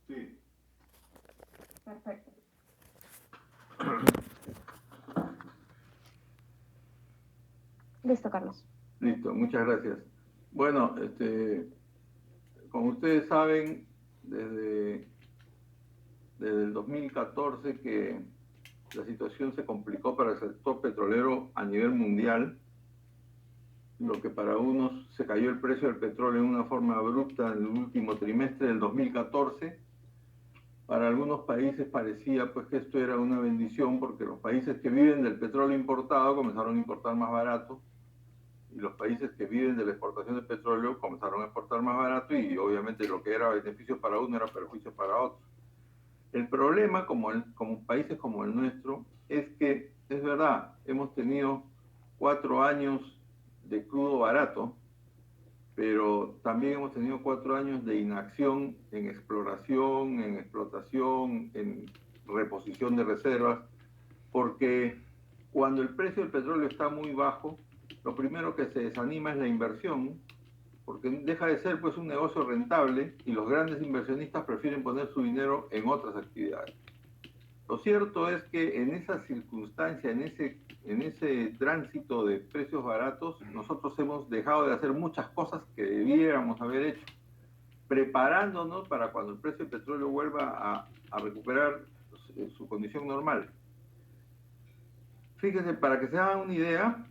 Sí. Perfecto. Listo, Carlos. Listo, muchas gracias. Bueno, como ustedes saben, desde el 2014 que la situación se complicó para el sector petrolero a nivel mundial, lo que para unos se cayó el precio del petróleo en una forma abrupta en el último trimestre del 2014. Para algunos países parecía pues que esto era una bendición porque los países que viven del petróleo importado comenzaron a importar más barato y los países que viven de la exportación de petróleo comenzaron a exportar más barato y obviamente lo que era beneficio para uno era perjuicio para otro. El problema como países como el nuestro es que es verdad, hemos tenido 4 años de crudo barato, pero también hemos tenido 4 años de inacción en exploración, en explotación, en reposición de reservas, porque cuando el precio del petróleo está muy bajo, lo primero que se desanima es la inversión, porque deja de ser pues un negocio rentable y los grandes inversionistas prefieren poner su dinero en otras actividades. Lo cierto es que en esa circunstancia, en ese tránsito de precios baratos, nosotros hemos dejado de hacer muchas cosas que debiéramos haber hecho, preparándonos para cuando el precio del petróleo vuelva a recuperar su condición normal. Fíjense, para que se hagan una idea,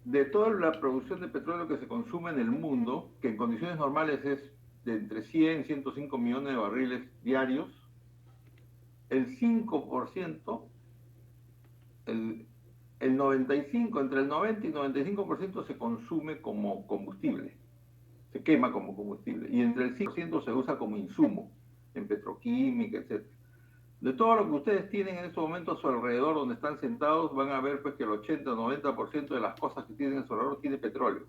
de toda la producción de petróleo que se consume en el mundo, que en condiciones normales es de entre 100 y 105 millones de barriles diarios, el 5%, el, el 95, entre el 90 y 95% se consume como combustible, se quema como combustible, y entre el 5% se usa como insumo, en petroquímica, etc. De todo lo que ustedes tienen en este momento a su alrededor, donde están sentados, van a ver pues que el 80 o 90% de las cosas que tienen a su alrededor tiene petróleo.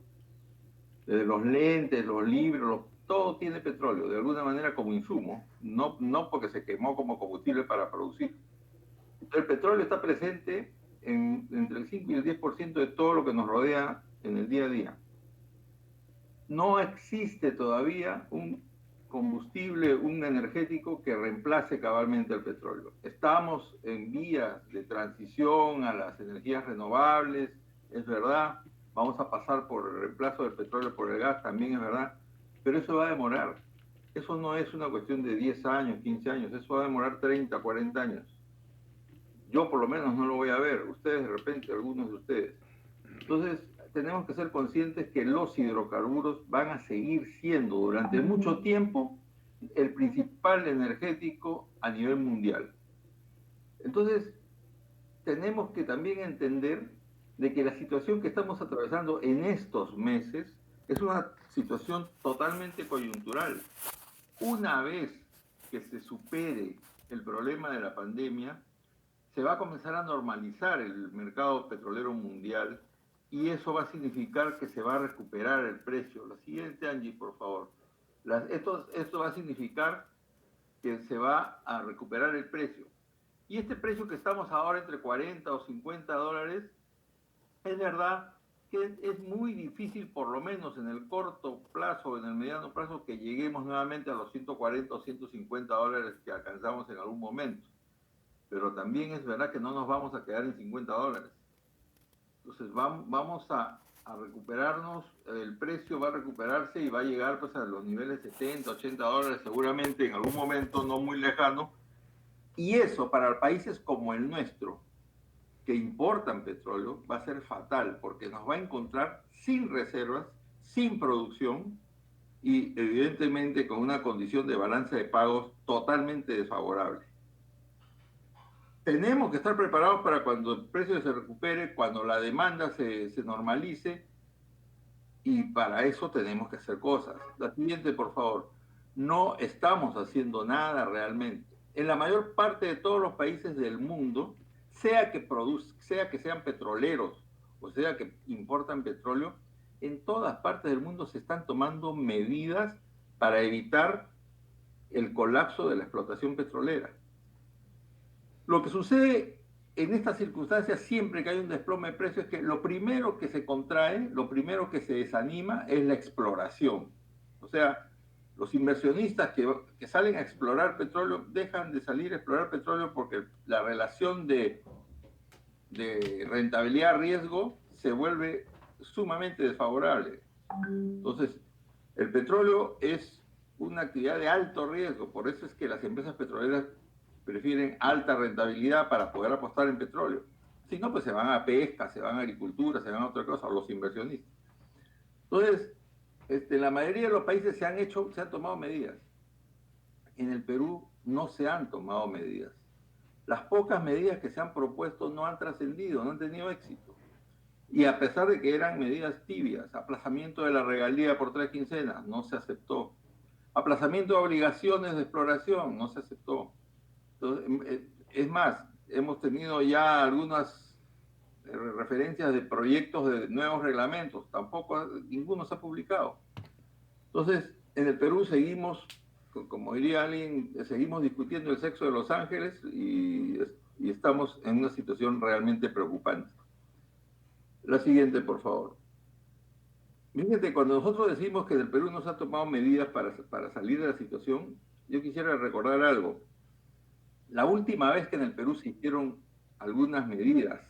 Desde los lentes, los libros, todo tiene petróleo, de alguna manera como insumo, no porque se quemó como combustible para producir. El petróleo está presente entre el 5 y el 10% de todo lo que nos rodea en el día a día. No existe todavía un combustible, un energético que reemplace cabalmente el petróleo. Estamos en vías de transición a las energías renovables, es verdad. Vamos a pasar por el reemplazo del petróleo por el gas, también es verdad. Pero eso va a demorar. Eso no es una cuestión de 10 años, 15 años. Eso va a demorar 30, 40 años. Yo por lo menos no lo voy a ver. Ustedes de repente, algunos de ustedes. Entonces, tenemos que ser conscientes que los hidrocarburos van a seguir siendo durante mucho tiempo el principal energético a nivel mundial. Entonces, tenemos que también entender de que la situación que estamos atravesando en estos meses es una situación totalmente coyuntural. Una vez que se supere el problema de la pandemia, se va a comenzar a normalizar el mercado petrolero mundial y eso va a significar que se va a recuperar el precio. La siguiente, Angie, por favor. Esto va a significar que se va a recuperar el precio. Y este precio que estamos ahora entre 40 o 50 dólares, es verdad que es muy difícil, por lo menos en el corto plazo, en el mediano plazo, que lleguemos nuevamente a los 140 o 150 dólares que alcanzamos en algún momento. Pero también es verdad que no nos vamos a quedar en 50 dólares. Entonces vamos a recuperarnos, el precio va a recuperarse y va a llegar pues a los niveles 70, 80 dólares seguramente en algún momento no muy lejano. Y eso para países como el nuestro, que importan petróleo, va a ser fatal porque nos va a encontrar sin reservas, sin producción y evidentemente con una condición de balance de pagos totalmente desfavorable. Tenemos que estar preparados para cuando el precio se recupere, cuando la demanda se normalice, y para eso tenemos que hacer cosas. La siguiente, por favor. No estamos haciendo nada realmente. En la mayor parte de todos los países del mundo, sea que sean petroleros o sea que importan petróleo, en todas partes del mundo se están tomando medidas para evitar el colapso de la explotación petrolera. Lo que sucede en estas circunstancias, siempre que hay un desplome de precios, es que lo primero que se contrae, lo primero que se desanima es la exploración. O sea, Los inversionistas que salen a explorar petróleo dejan de salir a explorar petróleo porque la relación de rentabilidad-riesgo se vuelve sumamente desfavorable. Entonces, el petróleo es una actividad de alto riesgo, por eso es que las empresas petroleras prefieren alta rentabilidad para poder apostar en petróleo. Si no, pues se van a pesca, se van a agricultura, se van a otra cosa, los inversionistas. Entonces, la mayoría de los países se han tomado medidas. En el Perú no se han tomado medidas. Las pocas medidas que se han propuesto no han trascendido, no han tenido éxito. Y a pesar de que eran medidas tibias, aplazamiento de la regalía por 3 quincenas, no se aceptó. Aplazamiento de obligaciones de exploración, no se aceptó. Entonces, es más, hemos tenido ya algunas referencias de proyectos de nuevos reglamentos, ninguno se ha publicado. Entonces, en el Perú seguimos, como diría alguien, seguimos discutiendo el sexo de los ángeles y estamos en una situación realmente preocupante. La siguiente, por favor. Fíjate, cuando nosotros decimos que en el Perú no se han tomado medidas para salir de la situación, yo quisiera recordar algo. La última vez que en el Perú se hicieron algunas medidas,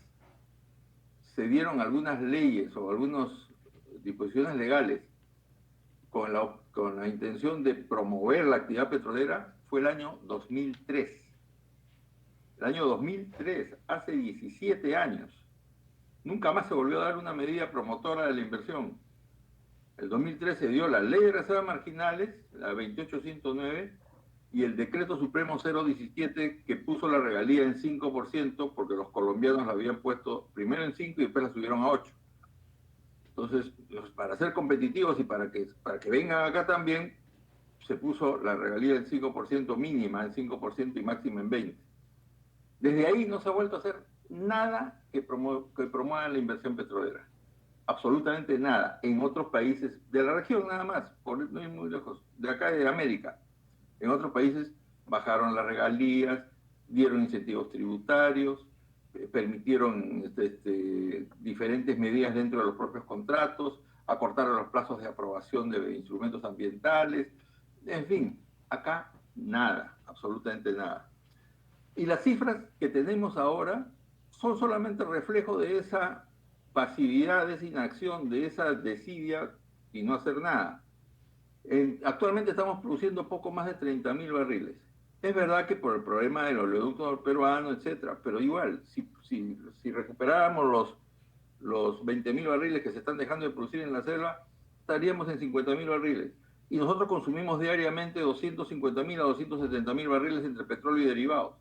se dieron algunas leyes o algunas disposiciones legales con la intención de promover la actividad petrolera, fue el año 2003. El año 2003, hace 17 años. Nunca más se volvió a dar una medida promotora de la inversión. El 2003 se dio la Ley de Reservas Marginales, la 28109, y el Decreto Supremo 017, que puso la regalía en 5%, porque los colombianos la habían puesto primero en 5 y después la subieron a 8. Entonces, para ser competitivos y para que vengan acá también, se puso la regalía en 5% mínima, en 5% y máxima en 20%. Desde ahí no se ha vuelto a hacer nada que promueva la inversión petrolera. Absolutamente nada. En otros países de la región nada más, por no ir muy lejos, de acá de América. En otros países bajaron las regalías, dieron incentivos tributarios, permitieron diferentes medidas dentro de los propios contratos, acortaron los plazos de aprobación de instrumentos ambientales. En fin, acá nada, absolutamente nada. Y las cifras que tenemos ahora son solamente reflejo de esa pasividad, de esa inacción, de esa desidia y no hacer nada. Actualmente estamos produciendo poco más de 30.000 barriles. Es verdad que por el problema del oleoducto peruano, etcétera, pero igual, si recuperáramos los 20.000 barriles que se están dejando de producir en la selva, estaríamos en 50.000 barriles. Y nosotros consumimos diariamente 250.000 a 270.000 barriles entre petróleo y derivados.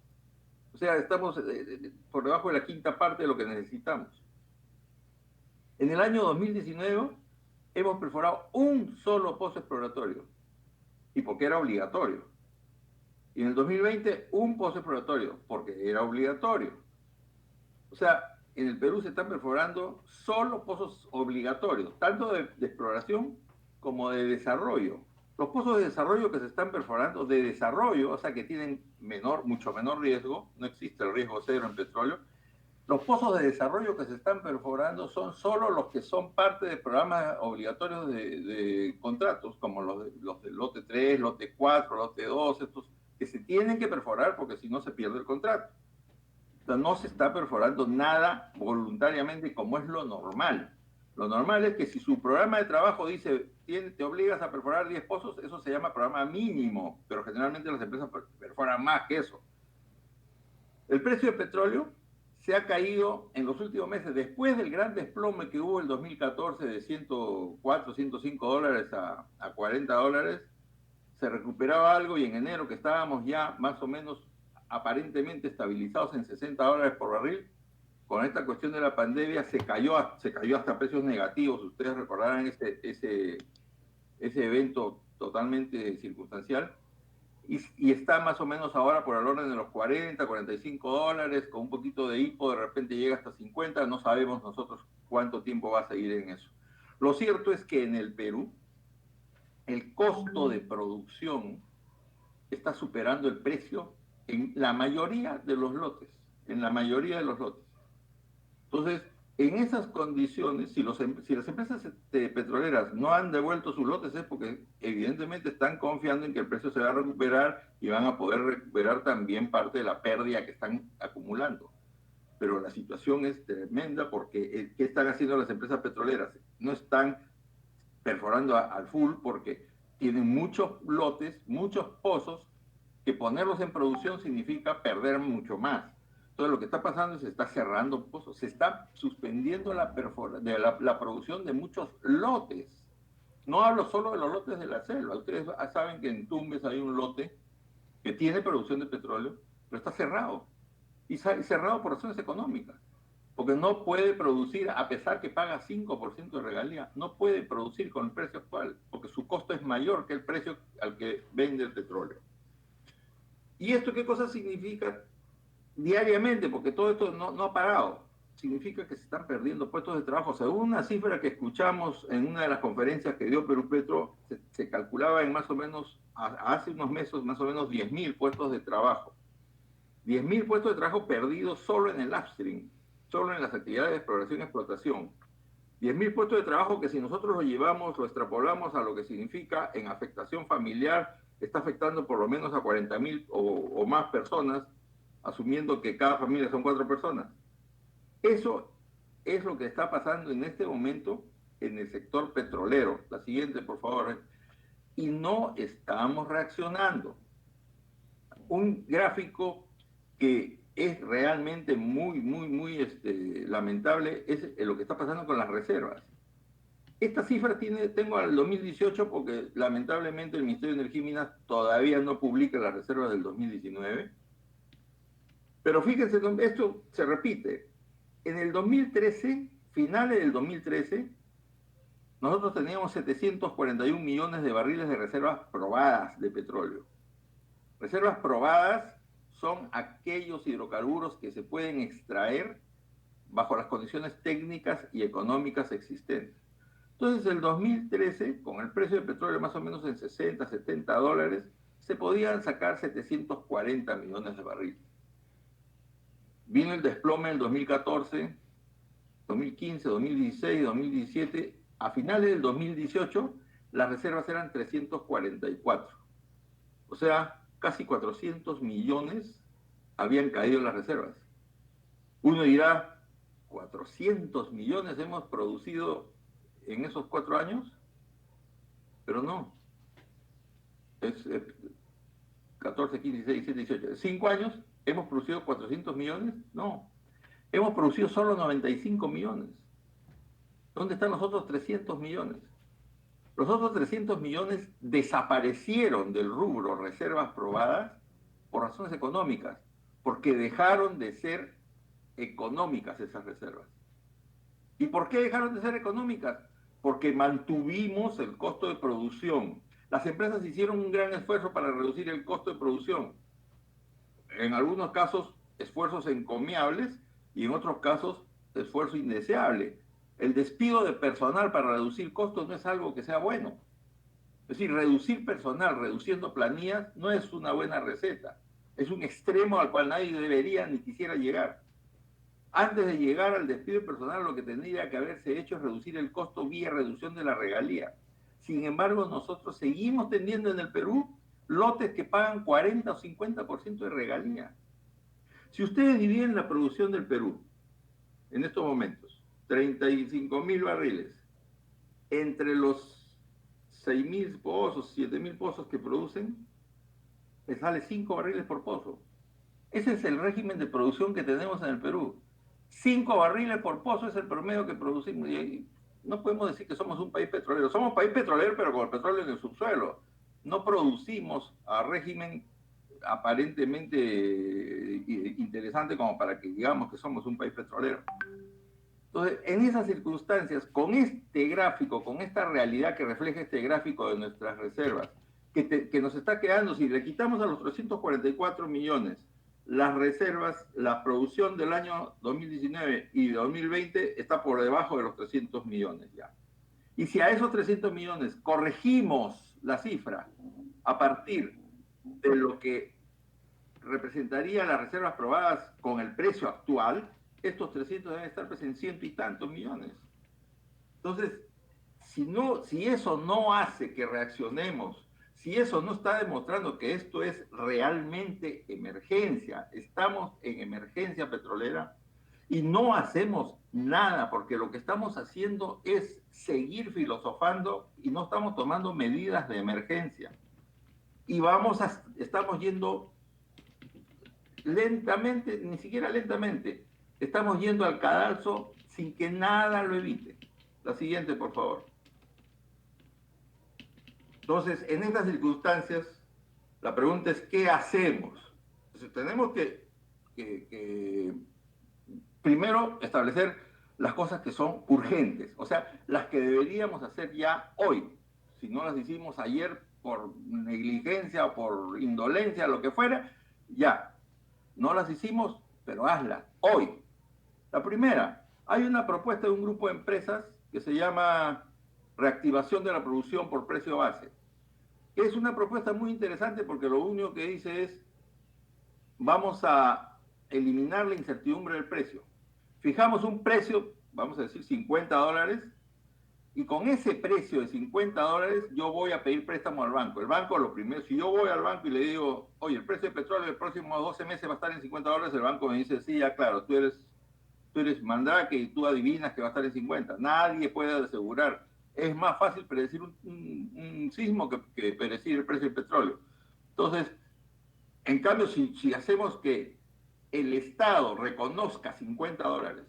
O sea, estamos por debajo de la quinta parte de lo que necesitamos. En el año 2019 hemos perforado un solo pozo exploratorio, y porque era obligatorio. Y en el 2020 un pozo exploratorio, porque era obligatorio. O sea, en el Perú se están perforando solo pozos obligatorios, tanto de exploración como de desarrollo. Los pozos de desarrollo que se están perforando, de desarrollo, o sea que tienen mucho menor riesgo, no existe el riesgo cero en petróleo. Los pozos de desarrollo que se están perforando son solo los que son parte de programas obligatorios de contratos, como los del lote 3, lote 4, lote 2, estos que se tienen que perforar porque si no se pierde el contrato. O sea, no se está perforando nada voluntariamente como es lo normal. Lo normal es que si su programa de trabajo dice, te obligas a perforar 10 pozos, eso se llama programa mínimo, pero generalmente las empresas perforan más que eso. El precio del petróleo se ha caído en los últimos meses, después del gran desplome que hubo en 2014 de 104, 105 dólares a 40 dólares, se recuperaba algo y en enero que estábamos ya más o menos aparentemente estabilizados en 60 dólares por barril, con esta cuestión de la pandemia se cayó hasta precios negativos. Ustedes recordarán ese evento totalmente circunstancial. Y está más o menos ahora por el orden de los 40, 45 dólares, con un poquito de hipo, de repente llega hasta 50, no sabemos nosotros cuánto tiempo va a seguir en eso. Lo cierto es que en el Perú, el costo de producción está superando el precio en la mayoría de los lotes, Entonces, En esas condiciones, si las empresas petroleras no han devuelto sus lotes es porque evidentemente están confiando en que el precio se va a recuperar y van a poder recuperar también parte de la pérdida que están acumulando. Pero la situación es tremenda porque ¿qué están haciendo las empresas petroleras? No están perforando al full porque tienen muchos lotes, muchos pozos, que ponerlos en producción significa perder mucho más. Entonces lo que está pasando es que se está cerrando pozos, se está suspendiendo la producción de muchos lotes. No hablo solo de los lotes de la selva. Ustedes saben que en Tumbes hay un lote que tiene producción de petróleo, pero está cerrado. Y cerrado por razones económicas. Porque no puede producir, a pesar que paga 5% de regalía, no puede producir con el precio actual, porque su costo es mayor que el precio al que vende el petróleo. ¿Y esto qué cosa significa diariamente? Porque todo esto no ha parado. Significa que se están perdiendo puestos de trabajo. Según una cifra que escuchamos en una de las conferencias que dio Perú Petro, se calculaba en más o menos, hace unos meses, más o menos 10.000 puestos de trabajo. 10.000 puestos de trabajo perdidos solo en el upstream, solo en las actividades de exploración y explotación. 10.000 puestos de trabajo que si nosotros lo llevamos, lo extrapolamos a lo que significa en afectación familiar, está afectando por lo menos a 40.000 o más personas, asumiendo que cada familia son 4 personas. Eso es lo que está pasando en este momento en el sector petrolero. La siguiente, por favor. Y no estamos reaccionando. Un gráfico que es realmente muy lamentable es lo que está pasando con las reservas. Esta cifra tengo al 2018 porque lamentablemente el Ministerio de Energía y Minas todavía no publica las reservas del 2019. Pero fíjense, esto se repite. En el 2013, finales del 2013, nosotros teníamos 741 millones de barriles de reservas probadas de petróleo. Reservas probadas son aquellos hidrocarburos que se pueden extraer bajo las condiciones técnicas y económicas existentes. Entonces, el 2013, con el precio del petróleo más o menos en 60, 70 dólares, se podían sacar 740 millones de barriles. Vino el desplome en 2014, 2015, 2016, 2017. A finales del 2018, las reservas eran 344. O sea, casi 400 millones habían caído en las reservas. Uno dirá, 400 millones hemos producido en esos 4 años, pero no. Es 14, 15, 16, 17, 18. 5 años, ¿hemos producido 400 millones? No. Hemos producido solo 95 millones. ¿Dónde están los otros 300 millones? Los otros 300 millones desaparecieron del rubro reservas probadas por razones económicas, porque dejaron de ser económicas esas reservas. ¿Y por qué dejaron de ser económicas? Porque mantuvimos el costo de producción. Las empresas hicieron un gran esfuerzo para reducir el costo de producción. En algunos casos, esfuerzos encomiables y en otros casos, esfuerzo indeseable. El despido de personal para reducir costos no es algo que sea bueno. Es decir, reducir personal, reduciendo planillas, no es una buena receta. Es un extremo al cual nadie debería ni quisiera llegar. Antes de llegar al despido personal, lo que tendría que haberse hecho es reducir el costo vía reducción de la regalía. Sin embargo, nosotros seguimos teniendo en el Perú lotes que pagan 40 o 50% de regalía. Si ustedes dividen la producción del Perú en estos momentos, 35.000 barriles, entre los 6.000 pozos, 7.000 pozos que producen, les sale 5 barriles por pozo. Ese es el régimen de producción que tenemos en el Perú. 5 barriles por pozo es el promedio que producimos. Y no podemos decir que somos un país petrolero. Somos un país petrolero, pero con el petróleo en el subsuelo. No producimos a régimen aparentemente interesante como para que digamos que somos un país petrolero. Entonces, en esas circunstancias, con este gráfico, con esta realidad que refleja este gráfico de nuestras reservas, que nos está quedando, si le quitamos a los 344 millones las reservas, la producción del año 2019 y 2020 está por debajo de los 300 millones ya. Y si a esos 300 millones corregimos la cifra a partir de lo que representaría las reservas probadas con el precio actual, estos 300 deben estar pues, en ciento y tantos millones. Entonces, si eso no hace que reaccionemos, si eso no está demostrando que esto es realmente emergencia, estamos en emergencia petrolera y no hacemos nada, porque lo que estamos haciendo es seguir filosofando y no estamos tomando medidas de emergencia. Y estamos yendo lentamente, ni siquiera lentamente, estamos yendo al cadalso sin que nada lo evite. La siguiente, por favor. Entonces, en estas circunstancias, la pregunta es, ¿qué hacemos? Entonces, tenemos que primero establecer las cosas que son urgentes, o sea, las que deberíamos hacer ya hoy. Si no las hicimos ayer por negligencia o por indolencia, lo que fuera, ya. No las hicimos, pero hazlas hoy. La primera, hay una propuesta de un grupo de empresas que se llama reactivación de la producción por precio base. Es una propuesta muy interesante porque lo único que dice es, vamos a eliminar la incertidumbre del precio. Fijamos un precio, vamos a decir $50, y con ese precio de $50 yo voy a pedir préstamo al banco. El banco, lo primero, si yo voy al banco y le digo, oye, el precio del petróleo los próximos 12 meses va a estar en $50, el banco me dice, sí, ya claro, tú eres mandrake y tú adivinas que va a estar en 50. Nadie puede asegurar. Es más fácil predecir un sismo que predecir el precio del petróleo. Entonces, en cambio, si hacemos que el Estado reconozca $50,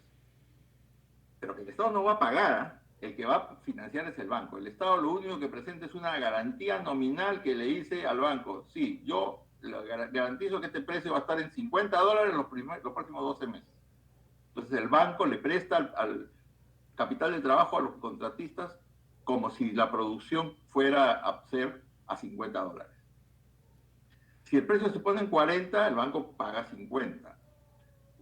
pero que el Estado no va a pagar, el que va a financiar es el banco. El Estado lo único que presenta es una garantía nominal que le dice al banco, sí, yo garantizo que este precio va a estar en $50 los próximos 12 meses. Entonces el banco le presta al capital de trabajo a los contratistas como si la producción fuera a ser a $50. Si el precio se pone en 40, el banco paga 50.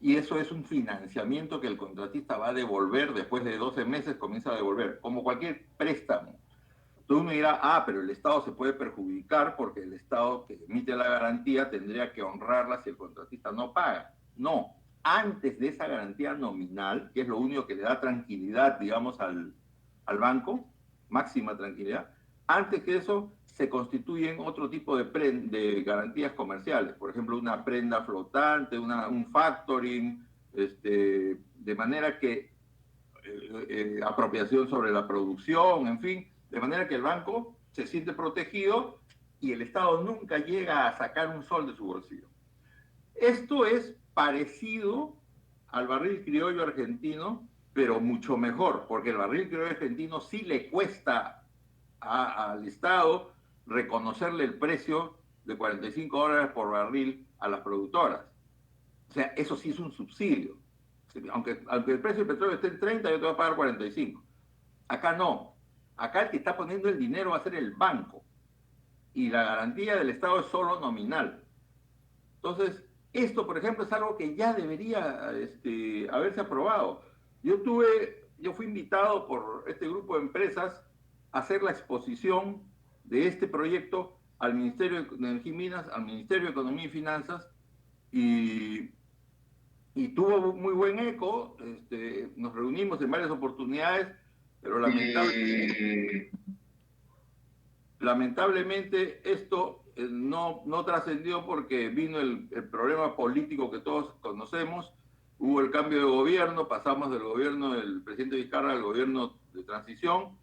Y eso es un financiamiento que el contratista va a devolver después de 12 meses, comienza a devolver, como cualquier préstamo. Entonces uno dirá, pero el Estado se puede perjudicar porque el Estado que emite la garantía tendría que honrarla si el contratista no paga. No, antes de esa garantía nominal, que es lo único que le da tranquilidad, digamos, al banco, máxima tranquilidad, antes que eso se constituyen otro tipo de garantías comerciales, por ejemplo, una prenda flotante, un factoring, de manera que apropiación sobre la producción, en fin, de manera que el banco se siente protegido y el Estado nunca llega a sacar un sol de su bolsillo. Esto es parecido al barril criollo argentino, pero mucho mejor, porque el barril criollo argentino sí le cuesta al Estado reconocerle el precio de $45 por barril a las productoras. O sea, eso sí es un subsidio. Aunque el precio del petróleo esté en 30, yo te voy a pagar 45. Acá no. Acá el que está poniendo el dinero va a ser el banco. Y la garantía del Estado es solo nominal. Entonces, esto, por ejemplo, es algo que ya debería haberse aprobado. Yo fui invitado por este grupo de empresas a hacer la exposición de este proyecto al Ministerio de Energía y Minas, al Ministerio de Economía y Finanzas, y tuvo muy buen eco. Nos reunimos en varias oportunidades, pero lamentablemente esto no trascendió porque vino el problema político que todos conocemos. Hubo el cambio de gobierno, pasamos del gobierno del presidente Vizcarra al gobierno de transición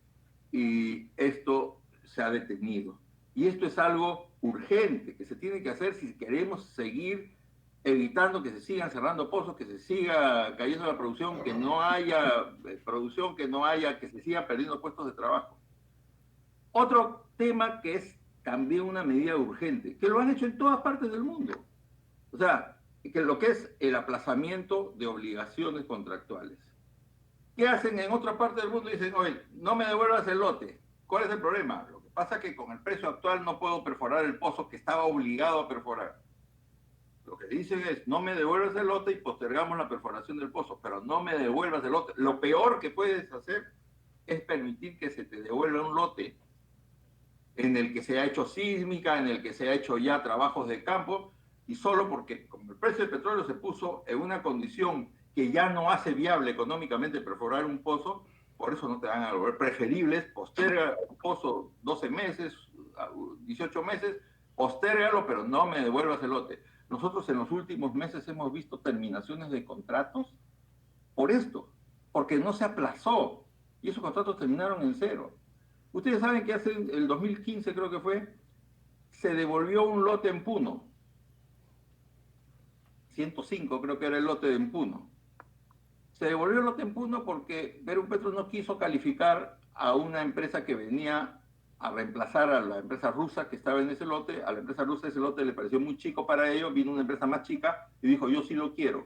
y esto se ha detenido. Y esto es algo urgente que se tiene que hacer si queremos seguir evitando que se sigan cerrando pozos, que se siga cayendo la producción, que no haya producción, que se sigan perdiendo puestos de trabajo. Otro tema que es también una medida urgente, que lo han hecho en todas partes del mundo. O sea, que lo que es el aplazamiento de obligaciones contractuales. ¿Qué hacen en otra parte del mundo? Dicen, oye, no me devuelvas el lote. ¿Cuál es el problema? Lo que pasa es que con el precio actual no puedo perforar el pozo que estaba obligado a perforar. Lo que dicen es, no me devuelvas el lote y postergamos la perforación del pozo, pero no me devuelvas el lote. Lo peor que puedes hacer es permitir que se te devuelva un lote en el que se ha hecho sísmica, en el que se ha hecho ya trabajos de campo, y solo porque como el precio del petróleo se puso en una condición que ya no hace viable económicamente perforar un pozo, por eso no te van a devolver. Preferible es posterga un pozo 12 meses, 18 meses, postérgalo, pero no me devuelvas el lote. Nosotros en los últimos meses hemos visto terminaciones de contratos por esto, porque no se aplazó y esos contratos terminaron en cero. Ustedes saben que hace el 2015 creo que fue, se devolvió un lote en Puno, 105 creo que era el lote en Puno. Se devolvió el lote en Puno porque Perú Petro no quiso calificar a una empresa que venía a reemplazar a la empresa rusa que estaba en ese lote. A la empresa rusa ese lote le pareció muy chico para ellos, vino una empresa más chica y dijo, yo sí lo quiero.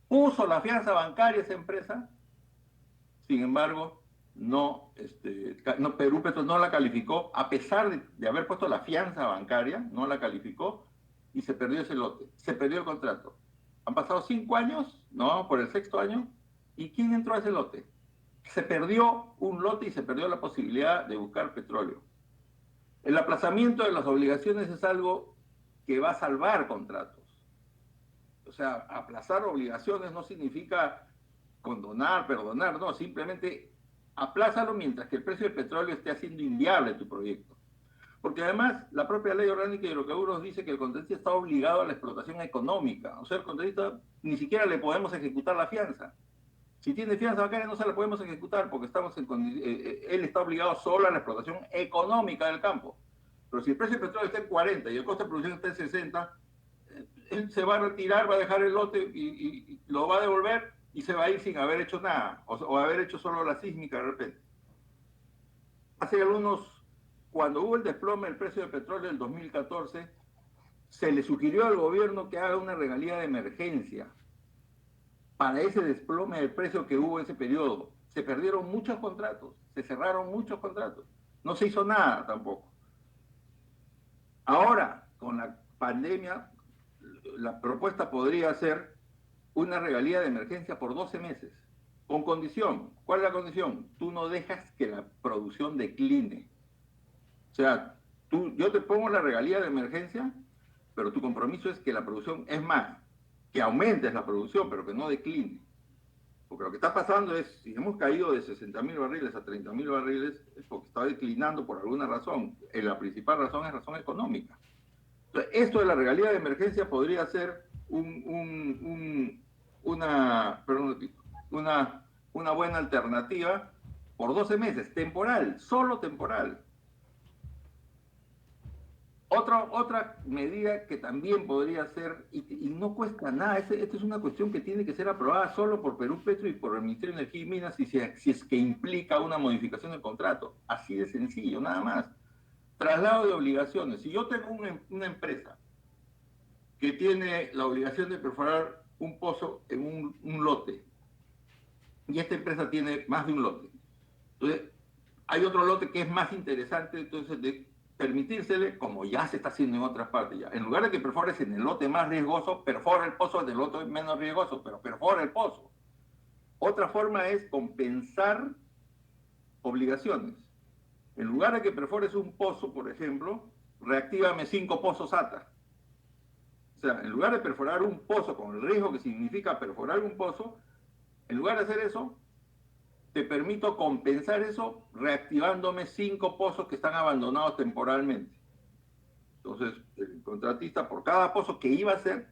Puso la fianza bancaria esa empresa, sin embargo, Perú Petro no la calificó, a pesar de haber puesto la fianza bancaria, no la calificó y se perdió ese lote, se perdió el contrato. Han pasado 5 años, no, por el 6º año, ¿y quién entró a ese lote? Se perdió un lote y se perdió la posibilidad de buscar petróleo. El aplazamiento de las obligaciones es algo que va a salvar contratos. O sea, aplazar obligaciones no significa condonar, perdonar, no, simplemente aplázalo mientras que el precio del petróleo esté haciendo inviable tu proyecto. Porque además la propia ley orgánica de hidrocarburos dice que el contratista está obligado a la explotación económica. O sea, el contratista ni siquiera le podemos ejecutar la fianza. Si tiene fianza bancaria no se la podemos ejecutar porque él está obligado solo a la explotación económica del campo. Pero si el precio del petróleo está en 40 y el costo de producción está en 60, él se va a retirar, va a dejar el lote y lo va a devolver y se va a ir sin haber hecho nada, o haber hecho solo la sísmica de repente. Cuando hubo el desplome del precio del petróleo en el 2014, se le sugirió al gobierno que haga una regalía de emergencia para ese desplome del precio que hubo en ese periodo. Se perdieron muchos contratos, se cerraron muchos contratos, no se hizo nada tampoco. Ahora, con la pandemia, la propuesta podría ser una regalía de emergencia por 12 meses, con condición. ¿Cuál es la condición? Tú no dejas que la producción decline. O sea, yo te pongo la regalía de emergencia, pero tu compromiso es que la producción, es más, que aumentes la producción, pero que no decline. Porque lo que está pasando es, si hemos caído de 60.000 barriles a 30.000 barriles, es porque está declinando por alguna razón. La principal razón es razón económica. Entonces, esto de la regalía de emergencia podría ser una buena alternativa por 12 meses, temporal, solo temporal. Otra medida que también podría ser, y no cuesta nada, esta es una cuestión que tiene que ser aprobada solo por Perú Petro y por el Ministerio de Energía y Minas si es que implica una modificación del contrato. Así de sencillo, nada más. Traslado de obligaciones. Si yo tengo una empresa que tiene la obligación de perforar un pozo en un lote, y esta empresa tiene más de un lote, entonces hay otro lote que es más interesante, entonces de permitírsele, como ya se está haciendo en otras partes ya, en lugar de que perfores en el lote más riesgoso, perfora el pozo del lote menos riesgoso, pero perfora el pozo. Otra forma es compensar obligaciones. En lugar de que perfores un pozo, por ejemplo, reactívame 5 pozos ATA. O sea, en lugar de perforar un pozo con el riesgo que significa perforar un pozo, en lugar de hacer eso, te permito compensar eso reactivándome 5 pozos que están abandonados temporalmente. Entonces, el contratista por cada pozo que iba a hacer,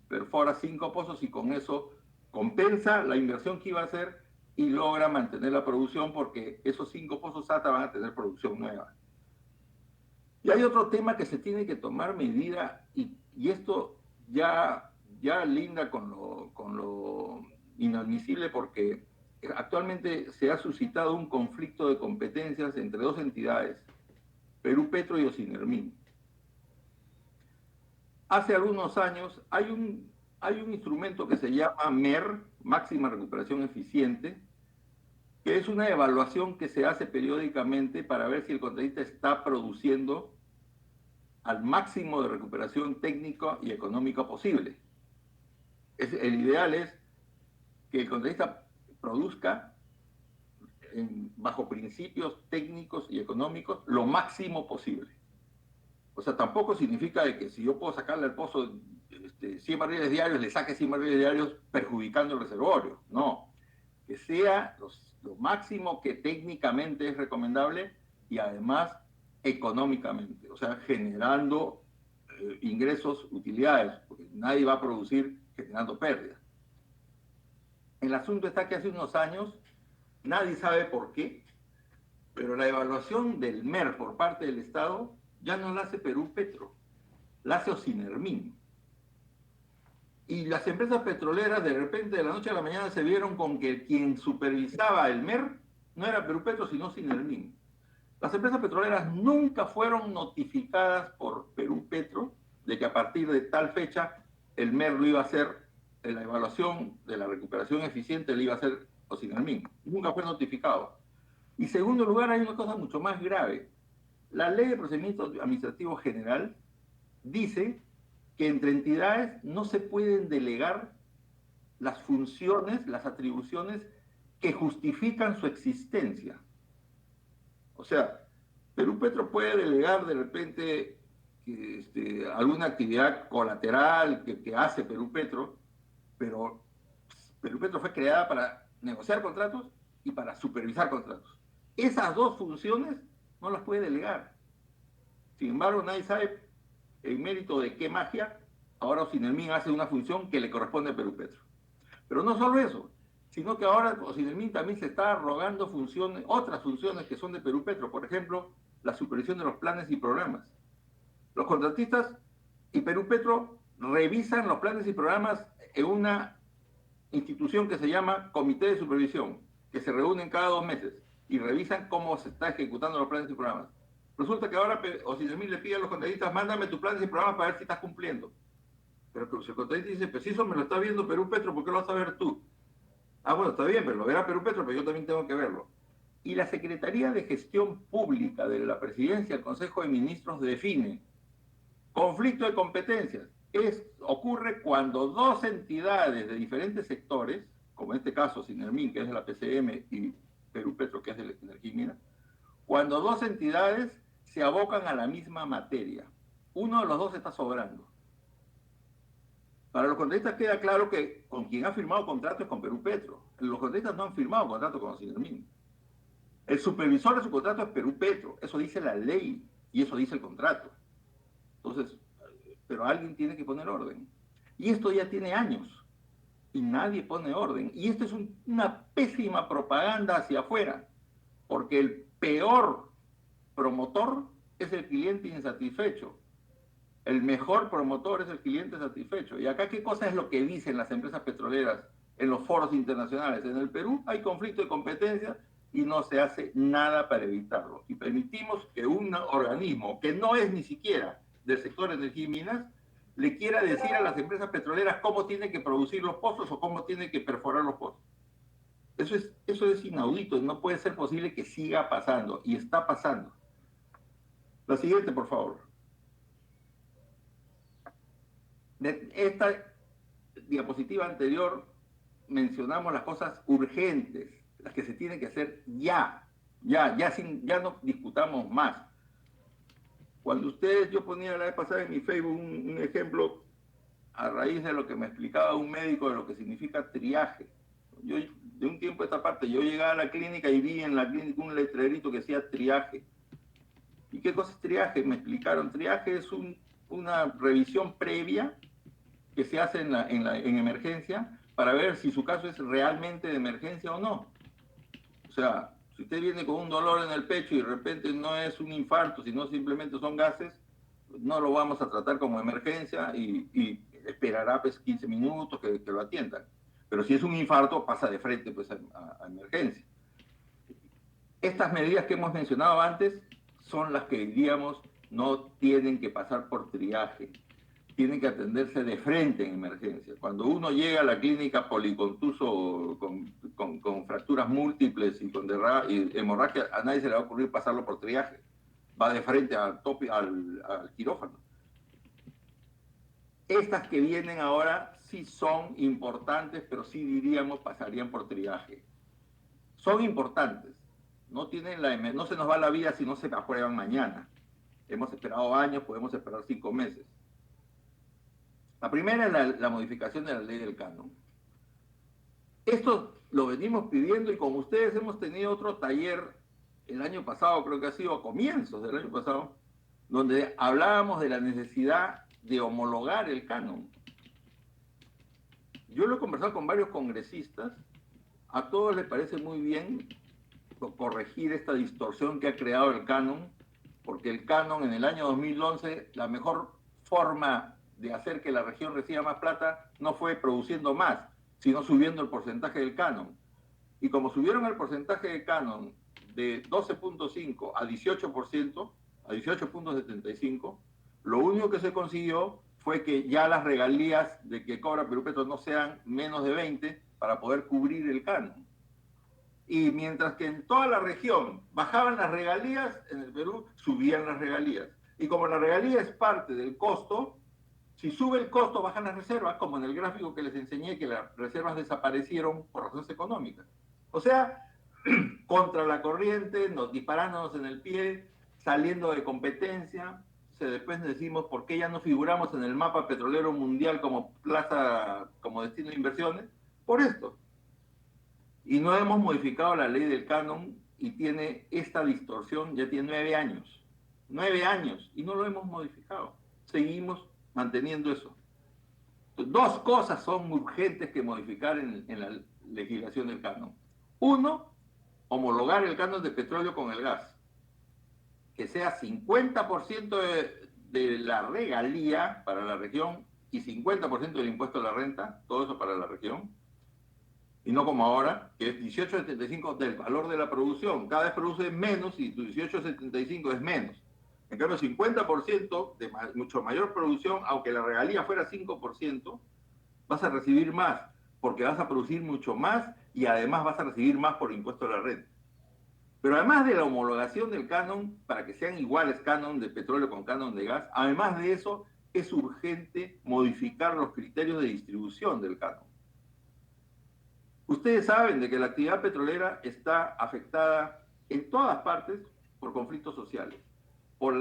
perfora 5 pozos y con eso compensa la inversión que iba a hacer y logra mantener la producción porque esos 5 pozos SATA van a tener producción nueva. Y hay otro tema que se tiene que tomar medida y esto ya linda con lo inadmisible porque actualmente se ha suscitado un conflicto de competencias entre dos entidades, Perú Petro y Ocinermin. Hace algunos años hay un instrumento que se llama MER, Máxima Recuperación Eficiente, que es una evaluación que se hace periódicamente para ver si el contratista está produciendo al máximo de recuperación técnica y económica posible. El ideal es que el contratista produzca bajo principios técnicos y económicos lo máximo posible. O sea, tampoco significa de que si yo puedo sacarle al pozo 100 barriles diarios, le saque 100 barriles diarios perjudicando el reservorio. No, que sea lo máximo que técnicamente es recomendable y además económicamente, o sea, generando ingresos, utilidades, porque nadie va a producir generando pérdidas. El asunto está que hace unos años, nadie sabe por qué, pero la evaluación del MER por parte del Estado ya no la hace Perú Petro, la hace Ocinermin. Y las empresas petroleras de repente de la noche a la mañana se vieron con que quien supervisaba el MER no era Perú Petro, sino Ocinermin. Las empresas petroleras nunca fueron notificadas por Perú Petro de que a partir de tal fecha el MER lo iba a hacer, la evaluación de la recuperación eficiente le iba a hacer Ocinermin. Nunca fue notificado. Y en segundo lugar, hay una cosa mucho más grave. La Ley de Procedimiento Administrativo General dice que entre entidades no se pueden delegar las funciones, las atribuciones que justifican su existencia. O sea, Perú Petro puede delegar de repente alguna actividad colateral que hace Perú Petro, pero Perú Petro fue creada para negociar contratos y para supervisar contratos. Esas dos funciones no las puede delegar. Sin embargo, nadie sabe en mérito de qué magia ahora Ocinermin hace una función que le corresponde a Perú Petro. Pero no solo eso, sino que ahora Ocinermin también se está arrogando funciones, otras funciones que son de Perú Petro, por ejemplo, la supervisión de los planes y programas. Los contratistas y Perú Petro revisan los planes y programas en una institución que se llama Comité de Supervisión, que se reúnen cada 2 meses y revisan cómo se está ejecutando los planes y programas. Resulta que ahora Ocinermin le pide a los contratistas, mándame tus planes y programas para ver si estás cumpliendo. Pero si el contratista dice, pues eso me lo está viendo Perú Petro, ¿por qué lo vas a ver tú? Ah, bueno, está bien, pero lo verá Perú Petro, pero yo también tengo que verlo. Y la Secretaría de Gestión Pública de la Presidencia del Consejo de Ministros define conflicto de competencias. Ocurre cuando dos entidades de diferentes sectores, como en este caso Ocinermin, que es de la PCM, y Perú Petro, que es de la Energía y Minas, cuando dos entidades se abocan a la misma materia. Uno de los dos está sobrando. Para los contratistas queda claro que con quien ha firmado contrato es con Perú Petro. Los contratistas no han firmado contrato con Ocinermin. El supervisor de su contrato es Perú Petro. Eso dice la ley y eso dice el contrato. Entonces, pero alguien tiene que poner orden. Y esto ya tiene años y nadie pone orden. Y esto es una pésima propaganda hacia afuera, porque el peor promotor es el cliente insatisfecho. El mejor promotor es el cliente satisfecho. Y acá, ¿qué cosa es lo que dicen las empresas petroleras en los foros internacionales? En el Perú hay conflicto de competencia y no se hace nada para evitarlo. Y permitimos que un organismo que no es ni siquiera del sector de energía y minas le quiera decir a las empresas petroleras cómo tienen que producir los pozos o cómo tienen que perforar los pozos. Eso es inaudito, no puede ser posible que siga pasando, y está pasando. La siguiente, por favor. De esta diapositiva anterior mencionamos las cosas urgentes, las que se tienen que hacer ya no discutamos más. Cuando yo ponía la vez pasada en mi Facebook un ejemplo a raíz de lo que me explicaba un médico de lo que significa triaje. Yo, de un tiempo a esta parte, yo llegaba a la clínica y vi en la clínica un letrerito que decía triaje. ¿Y qué cosa es triaje? Me explicaron. Triaje es una revisión previa que se hace en emergencia para ver si su caso es realmente de emergencia o no. O sea, si usted viene con un dolor en el pecho y de repente no es un infarto, sino simplemente son gases, no lo vamos a tratar como emergencia y esperará pues 15 minutos que lo atiendan. Pero si es un infarto, pasa de frente pues a emergencia. Estas medidas que hemos mencionado antes son las que diríamos no tienen que pasar por triaje, tienen que atenderse de frente en emergencia. Cuando uno llega a la clínica policontuso con fracturas múltiples y con y hemorragia, a nadie se le va a ocurrir pasarlo por triaje. Va de frente al quirófano. Estas que vienen ahora sí son importantes, pero sí diríamos pasarían por triaje. Son importantes. No se nos va la vida si no se aprueban mañana. Hemos esperado años, podemos esperar 5 meses. La primera es la modificación de la ley del canon. Esto lo venimos pidiendo y con ustedes hemos tenido otro taller el año pasado, creo que ha sido a comienzos del año pasado, donde hablábamos de la necesidad de homologar el canon. Yo lo he conversado con varios congresistas, a todos les parece muy bien corregir esta distorsión que ha creado el canon, porque el canon en el año 2011, la mejor forma de hacer que la región reciba más plata no fue produciendo más, sino subiendo el porcentaje del canon. Y como subieron el porcentaje de canon de 12.5 a 18%, a 18.75, lo único que se consiguió fue que ya las regalías de que cobra Perú Petro no sean menos de 20 para poder cubrir el canon. Y mientras que en toda la región bajaban las regalías, en el Perú subían las regalías. Y como la regalía es parte del costo, si sube el costo, bajan las reservas, como en el gráfico que les enseñé, que las reservas desaparecieron por razones económicas. O sea, contra la corriente, nos disparándonos en el pie, saliendo de competencia. Después decimos por qué ya no figuramos en el mapa petrolero mundial como plaza, como destino de inversiones. Por esto. Y no hemos modificado la ley del canon y tiene esta distorsión, ya tiene 9 años. 9 años y no lo hemos modificado. Seguimos manteniendo eso. Dos cosas son urgentes que modificar en la legislación del canon. Uno, homologar el canon de petróleo con el gas. Que sea 50% de la regalía para la región y 50% del impuesto a la renta, todo eso para la región. Y no como ahora, que es 18.75 del valor de la producción. Cada vez produce menos y 18.75 es menos. En cambio, 50% de mucho mayor producción, aunque la regalía fuera 5%, vas a recibir más, porque vas a producir mucho más y además vas a recibir más por impuesto a la renta. Pero además de la homologación del canon, para que sean iguales canon de petróleo con canon de gas, además de eso, es urgente modificar los criterios de distribución del canon. Ustedes saben de que la actividad petrolera está afectada en todas partes por conflictos sociales, por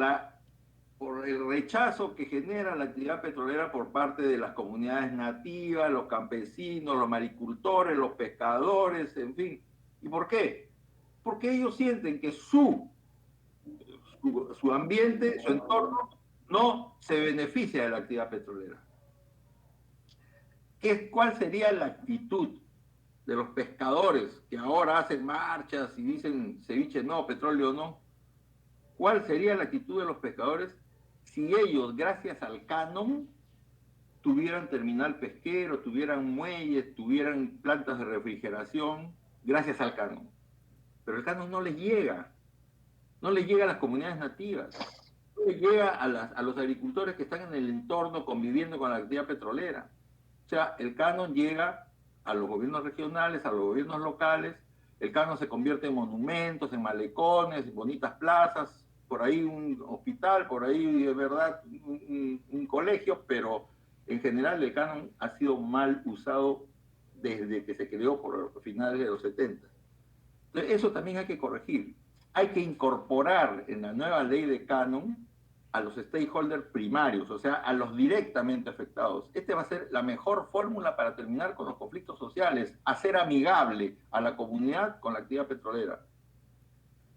el rechazo que genera la actividad petrolera por parte de las comunidades nativas, los campesinos, los maricultores, los pescadores, en fin. ¿Y por qué? Porque ellos sienten que su ambiente, su entorno, no se beneficia de la actividad petrolera. ¿Cuál sería la actitud de los pescadores que ahora hacen marchas y dicen ceviche no, petróleo no? ¿Cuál sería la actitud de los pescadores si ellos, gracias al canon, tuvieran terminal pesquero, tuvieran muelles, tuvieran plantas de refrigeración, gracias al canon? Pero el canon no les llega, no les llega a las comunidades nativas, no les llega a los agricultores que están en el entorno conviviendo con la actividad petrolera. O sea, el canon llega a los gobiernos regionales, a los gobiernos locales, el canon se convierte en monumentos, en malecones, en bonitas plazas, por ahí un hospital, por ahí de verdad un colegio, pero en general el canon ha sido mal usado desde que se creó por finales de los 70. Entonces, eso también hay que corregir. Hay que incorporar en la nueva ley de canon a los stakeholders primarios, o sea, a los directamente afectados. Esta va a ser la mejor fórmula para terminar con los conflictos sociales, hacer amigable a la comunidad con la actividad petrolera.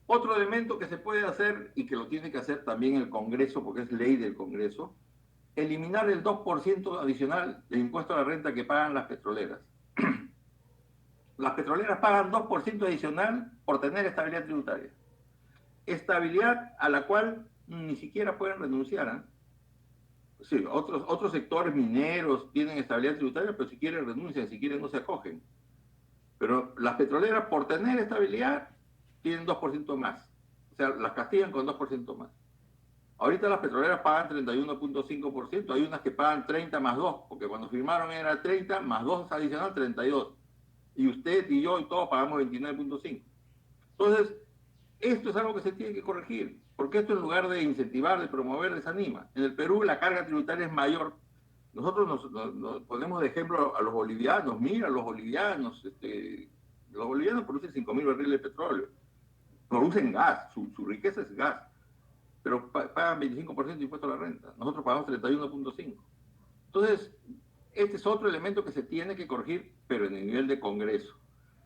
Otro elemento que se puede hacer y que lo tiene que hacer también el Congreso, porque es ley del Congreso, eliminar el 2% adicional del impuesto a la renta que pagan las petroleras. Las petroleras pagan 2% adicional por tener estabilidad tributaria. Estabilidad a la cual ni siquiera pueden renunciar. ¿Eh? Sí, otros sectores mineros tienen estabilidad tributaria, pero si quieren renuncian, si quieren no se acogen. Pero las petroleras, por tener estabilidad, tienen 2% más. O sea, las castigan con 2% más. Ahorita las petroleras pagan 31.5%, hay unas que pagan 30 más 2, porque cuando firmaron era 30 más 2 adicional, 32. Y usted y yo y todos pagamos 29.5. Entonces, esto es algo que se tiene que corregir, porque esto en lugar de incentivar, de promover, desanima. En el Perú la carga tributaria es mayor. Nosotros nos ponemos de ejemplo a los bolivianos. Mira, los bolivianos producen 5.000 barriles de petróleo. Producen gas, su riqueza es gas, pero pagan 25% de impuesto a la renta. Nosotros pagamos 31.5%. Entonces, este es otro elemento que se tiene que corregir, pero en el nivel de Congreso.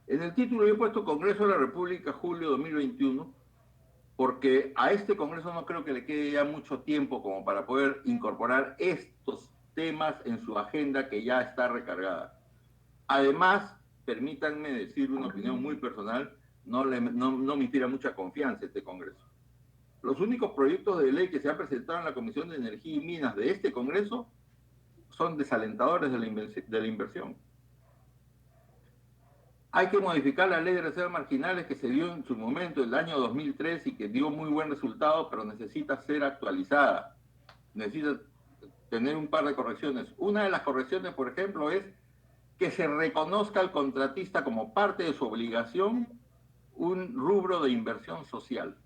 En el título yo he puesto Congreso de la República, julio 2021, porque a este Congreso no creo que le quede ya mucho tiempo como para poder incorporar estos temas en su agenda que ya está recargada. Además, permítanme decir una opinión muy personal, no me inspira mucha confianza este Congreso. Los únicos proyectos de ley que se han presentado en la Comisión de Energía y Minas de este Congreso son desalentadores de la inversión. Hay que modificar la ley de reservas marginales que se dio en su momento, el año 2003, y que dio muy buen resultado, pero necesita ser actualizada. Necesita tener un par de correcciones. Una de las correcciones, por ejemplo, es que se reconozca al contratista como parte de su obligación un rubro de inversión social.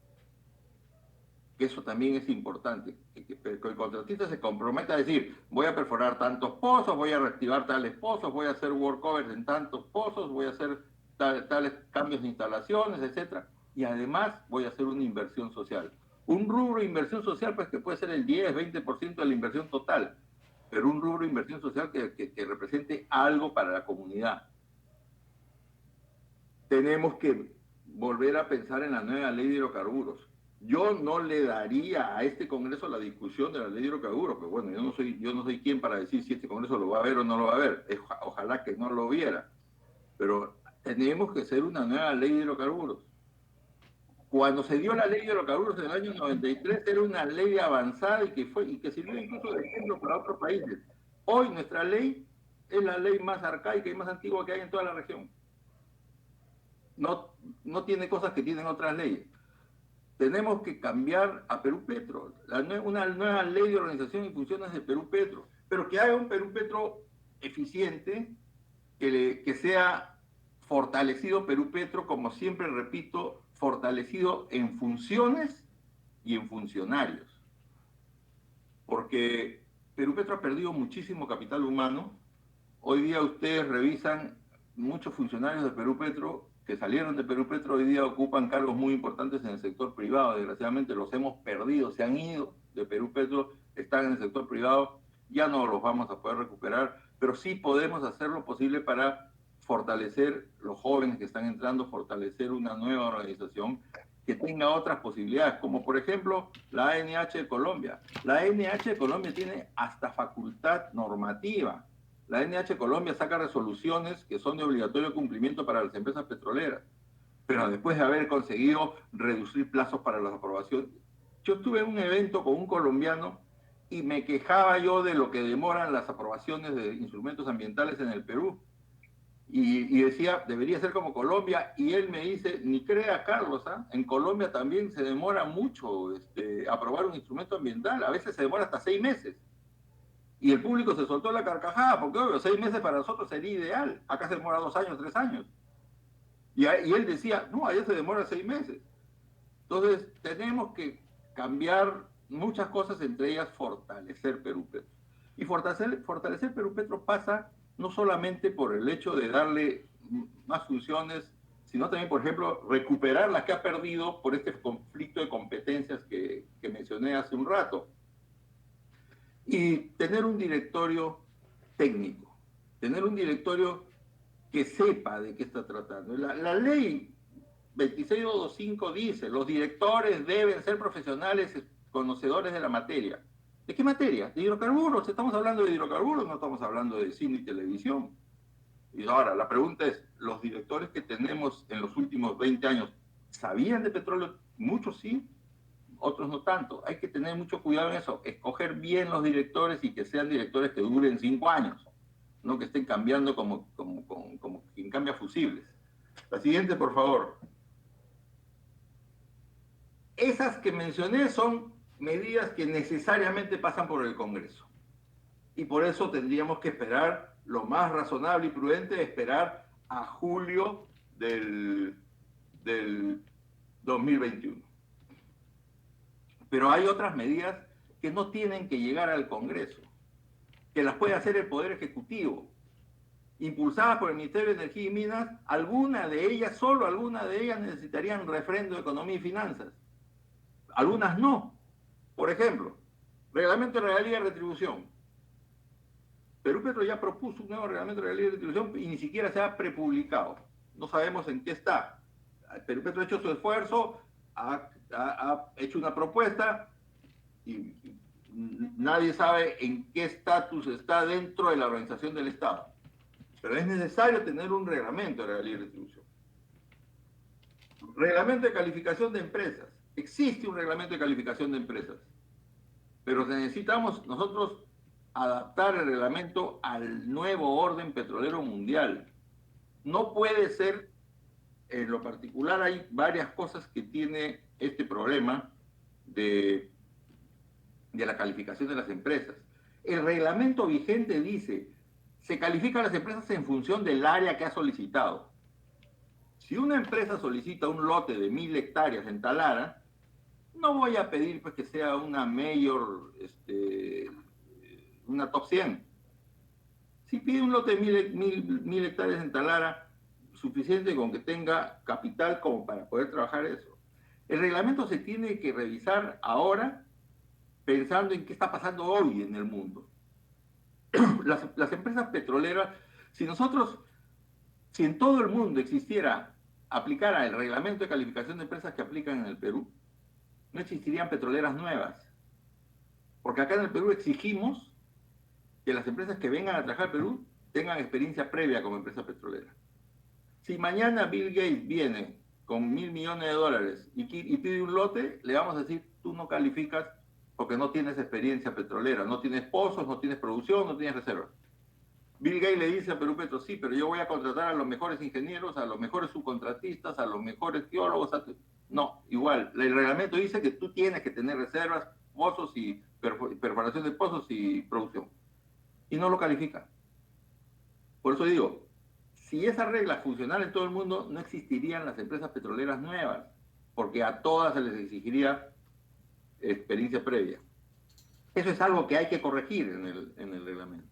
Que eso también es importante, que el contratista se comprometa a decir, voy a perforar tantos pozos, voy a reactivar tales pozos, voy a hacer workovers en tantos pozos, voy a hacer tales cambios de instalaciones, etcétera, y además voy a hacer una inversión social. Un rubro de inversión social, pues que puede ser el 10, 20% de la inversión total, pero un rubro de inversión social que represente algo para la comunidad. Tenemos que volver a pensar en la nueva ley de hidrocarburos. Yo no le daría a este Congreso la discusión de la ley de hidrocarburos, pero bueno, yo no soy quien para decir si este Congreso lo va a ver o no lo va a ver. Ojalá que no lo viera. Pero tenemos que hacer una nueva ley de hidrocarburos. Cuando se dio la ley de hidrocarburos en el año 93, era una ley avanzada y que sirvió incluso de ejemplo para otros países. Hoy nuestra ley es la ley más arcaica y más antigua que hay en toda la región. No tiene cosas que tienen otras leyes. Tenemos que cambiar a Perú Petro, una nueva ley de organización y funciones de Perú Petro, pero que haga un Perú Petro eficiente, que sea fortalecido Perú Petro, como siempre repito, fortalecido en funciones y en funcionarios. Porque Perú Petro ha perdido muchísimo capital humano. Hoy día ustedes revisan muchos funcionarios de Perú Petro que salieron de Perú Petro, hoy día ocupan cargos muy importantes en el sector privado. Desgraciadamente los hemos perdido, se han ido de Perú Petro, están en el sector privado, ya no los vamos a poder recuperar, pero sí podemos hacer lo posible para fortalecer los jóvenes que están entrando, fortalecer una nueva organización que tenga otras posibilidades, como por ejemplo la ANH de Colombia. La ANH de Colombia tiene hasta facultad normativa. La ANH Colombia saca resoluciones que son de obligatorio cumplimiento para las empresas petroleras, pero después de haber conseguido reducir plazos para las aprobaciones. Yo estuve en un evento con un colombiano y me quejaba yo de lo que demoran las aprobaciones de instrumentos ambientales en el Perú. Y decía, debería ser como Colombia, y él me dice, ni crea Carlos, en Colombia también se demora mucho aprobar un instrumento ambiental, a veces se demora hasta 6 meses. Y el público se soltó la carcajada, porque obvio, 6 meses para nosotros sería ideal. Acá se demora 2 años, 3 años. Y él decía, no, allá se demora 6 meses. Entonces, tenemos que cambiar muchas cosas, entre ellas fortalecer Perú Petro. Y fortalecer Perú Petro pasa no solamente por el hecho de darle más funciones, sino también, por ejemplo, recuperar las que ha perdido por este conflicto de competencias que mencioné hace un rato. Y tener un directorio técnico, tener un directorio que sepa de qué está tratando. La ley 26225 dice, los directores deben ser profesionales conocedores de la materia. ¿De qué materia? De hidrocarburos. Estamos hablando de hidrocarburos, no estamos hablando de cine y televisión. Y ahora, la pregunta es, ¿los directores que tenemos en los últimos 20 años sabían de petróleo? Muchos sí, otros no tanto. Hay que tener mucho cuidado en eso, escoger bien los directores y que sean directores que duren 5 años, no que estén cambiando como quien cambia fusibles. La siguiente, por favor. Esas que mencioné son medidas que necesariamente pasan por el Congreso. Y por eso tendríamos que esperar, lo más razonable y prudente, esperar a julio del 2021. Pero hay otras medidas que no tienen que llegar al Congreso, que las puede hacer el Poder Ejecutivo, impulsadas por el Ministerio de Energía y Minas. Solo algunas de ellas necesitarían refrendo de Economía y Finanzas. Algunas no. Por ejemplo, Reglamento de Regalía y Retribución. Perú Petro ya propuso un nuevo reglamento de la libre distribución y ni siquiera se ha prepublicado. No sabemos en qué está. Perú Petro ha hecho su esfuerzo, ha hecho una propuesta y nadie sabe en qué estatus está dentro de la organización del Estado. Pero es necesario tener un reglamento de la libre distribución. Reglamento de calificación de empresas. Existe un reglamento de calificación de empresas, pero necesitamos nosotros adaptar el reglamento al nuevo orden petrolero mundial. No puede ser, en lo particular hay varias cosas que tiene este problema de la calificación de las empresas. El reglamento vigente dice, se califican las empresas en función del área que ha solicitado. Si una empresa solicita un lote de 1000 hectáreas en Talara, no voy a pedir pues, que sea una mayor, una top 100. Si pide un lote de 1000 hectáreas en Talara, suficiente con que tenga capital como para poder trabajar eso. El reglamento se tiene que revisar ahora pensando en qué está pasando hoy en el mundo. Las empresas petroleras, si en todo el mundo existiera, aplicara el reglamento de calificación de empresas que aplican en el Perú, no existirían petroleras nuevas. Porque acá en el Perú exigimos que las empresas que vengan a trabajar al Perú tengan experiencia previa como empresa petrolera. Si mañana Bill Gates viene con $1.000 millones y pide un lote, le vamos a decir, tú no calificas porque no tienes experiencia petrolera, no tienes pozos, no tienes producción, no tienes reservas. Bill Gates le dice a Perú Petro, sí, pero yo voy a contratar a los mejores ingenieros, a los mejores subcontratistas, a los mejores geólogos. No, igual, el reglamento dice que tú tienes que tener reservas, pozos y perforación de pozos y producción. Y no lo califica. Por eso digo, si esa regla funcionara en todo el mundo, no existirían las empresas petroleras nuevas, porque a todas se les exigiría experiencia previa. Eso es algo que hay que corregir en el reglamento.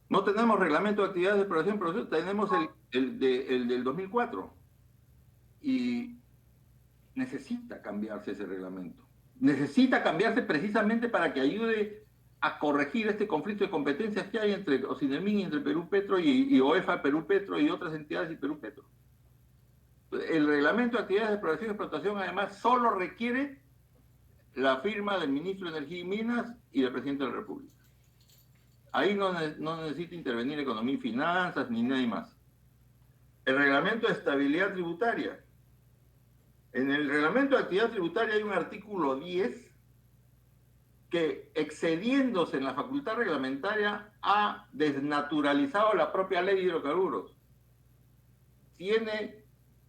No tenemos reglamento de actividades de exploración y producción, tenemos el del 2004. Y necesita cambiarse ese reglamento. Necesita cambiarse precisamente para que ayude a corregir este conflicto de competencias que hay entre Ocinermin y entre Perú Petro y OEFA Perú Petro y otras entidades y Perú Petro. El reglamento de actividades de exploración y explotación además solo requiere la firma del ministro de Energía y Minas y del presidente de la República. Ahí no necesita intervenir Economía y Finanzas ni nadie más. El reglamento de estabilidad tributaria. En el reglamento de actividad tributaria hay un artículo 10 que, excediéndose en la facultad reglamentaria, ha desnaturalizado la propia ley de hidrocarburos. Tiene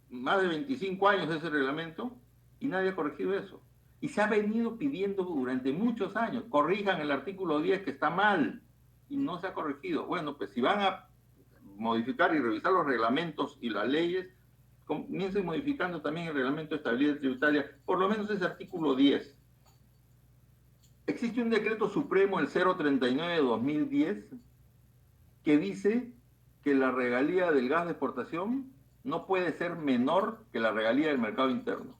más de 25 años ese reglamento y nadie ha corregido eso. Y se ha venido pidiendo durante muchos años, corrijan el artículo 10 que está mal, y no se ha corregido. Bueno, pues si van a modificar y revisar los reglamentos y las leyes, comiencen modificando también el reglamento de estabilidad tributaria, por lo menos ese artículo 10. Existe un decreto supremo, el 039 de 2010, que dice que la regalía del gas de exportación no puede ser menor que la regalía del mercado interno.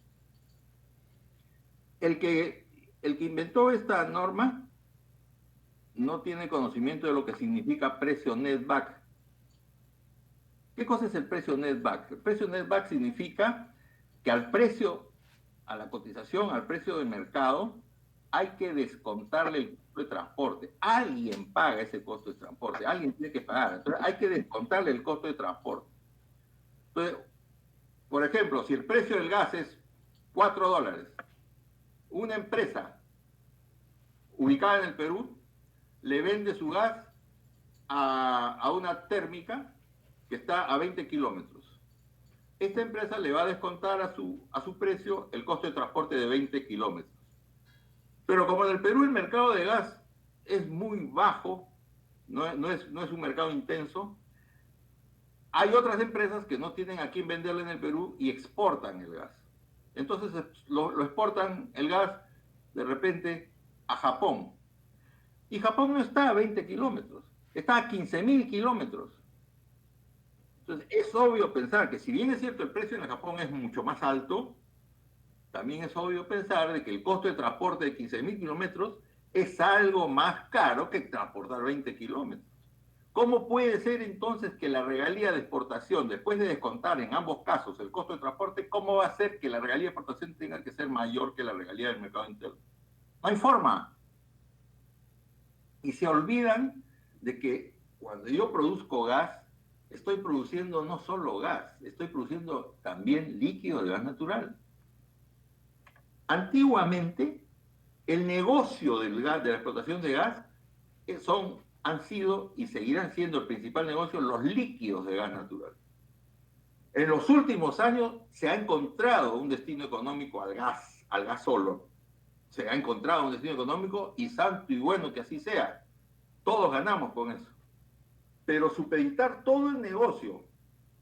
El que inventó esta norma no tiene conocimiento de lo que significa precio netback. ¿Qué cosa es el precio netback? El precio netback significa que al precio, a la cotización, al precio del mercado, hay que descontarle el costo de transporte. Alguien paga ese costo de transporte, alguien tiene que pagar. Entonces hay que descontarle el costo de transporte. Entonces, por ejemplo, si el precio del gas es $4, una empresa ubicada en el Perú le vende su gas a una térmica que está a 20 kilómetros. Esta empresa le va a descontar a su precio el costo de transporte de 20 kilómetros. Pero como en el Perú el mercado de gas es muy bajo, no es un mercado intenso, hay otras empresas que no tienen a quién venderle en el Perú y exportan el gas. Entonces lo exportan el gas de repente a Japón. Y Japón no está a 20 kilómetros, está a 15.000 kilómetros. Entonces es obvio pensar que si bien es cierto el precio en Japón es mucho más alto, también es obvio pensar de que el costo de transporte de 15.000 kilómetros es algo más caro que transportar 20 kilómetros. ¿Cómo puede ser entonces que la regalía de exportación, después de descontar en ambos casos el costo de transporte, cómo va a ser que la regalía de exportación tenga que ser mayor que la regalía del mercado interno? No hay forma. Y se olvidan de que cuando yo produzco gas, estoy produciendo no solo gas, estoy produciendo también líquido de gas natural. Antiguamente, el negocio del gas, de la explotación de gas, han sido y seguirán siendo el principal negocio los líquidos de gas natural. En los últimos años se ha encontrado un destino económico al gas solo. Se ha encontrado un destino económico y santo y bueno que así sea. Todos ganamos con eso. Pero supeditar todo el negocio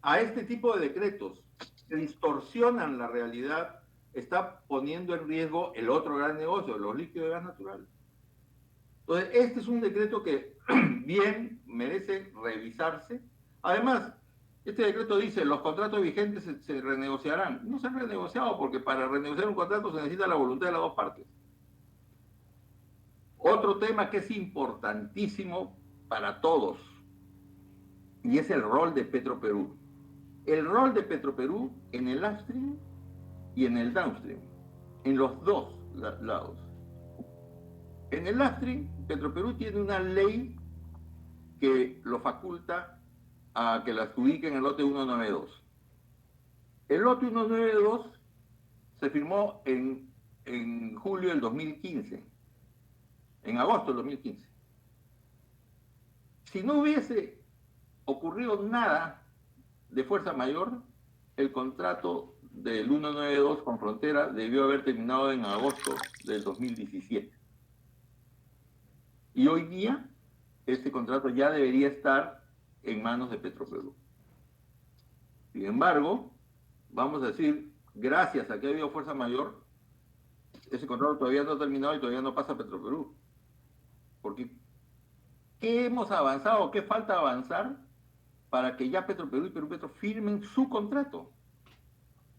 a este tipo de decretos que distorsionan la realidad está poniendo en riesgo el otro gran negocio, los líquidos de gas natural. Entonces, este es un decreto que bien merece revisarse. Además, este decreto dice los contratos vigentes se renegociarán. No se han renegociado porque para renegociar un contrato se necesita la voluntad de las dos partes. Otro tema que es importantísimo para todos y es el rol de Petroperú. El rol de Petroperú en el upstream y en el downstream, en los dos lados. En el upstream, Petroperú tiene una ley que lo faculta a que la adjudique en el lote 192. El lote 192 se firmó en julio del 2015, en agosto del 2015. Si no hubiese ocurrido nada de fuerza mayor, el contrato del 192 con Frontera debió haber terminado en agosto del 2017. Y hoy día, este contrato ya debería estar en manos de Petroperú. Sin embargo, vamos a decir, gracias a que ha habido fuerza mayor, ese contrato todavía no ha terminado y todavía no pasa a Petroperú. Porque, ¿qué hemos avanzado? ¿Qué falta avanzar para que ya Petroperú y Perú Petro firmen su contrato?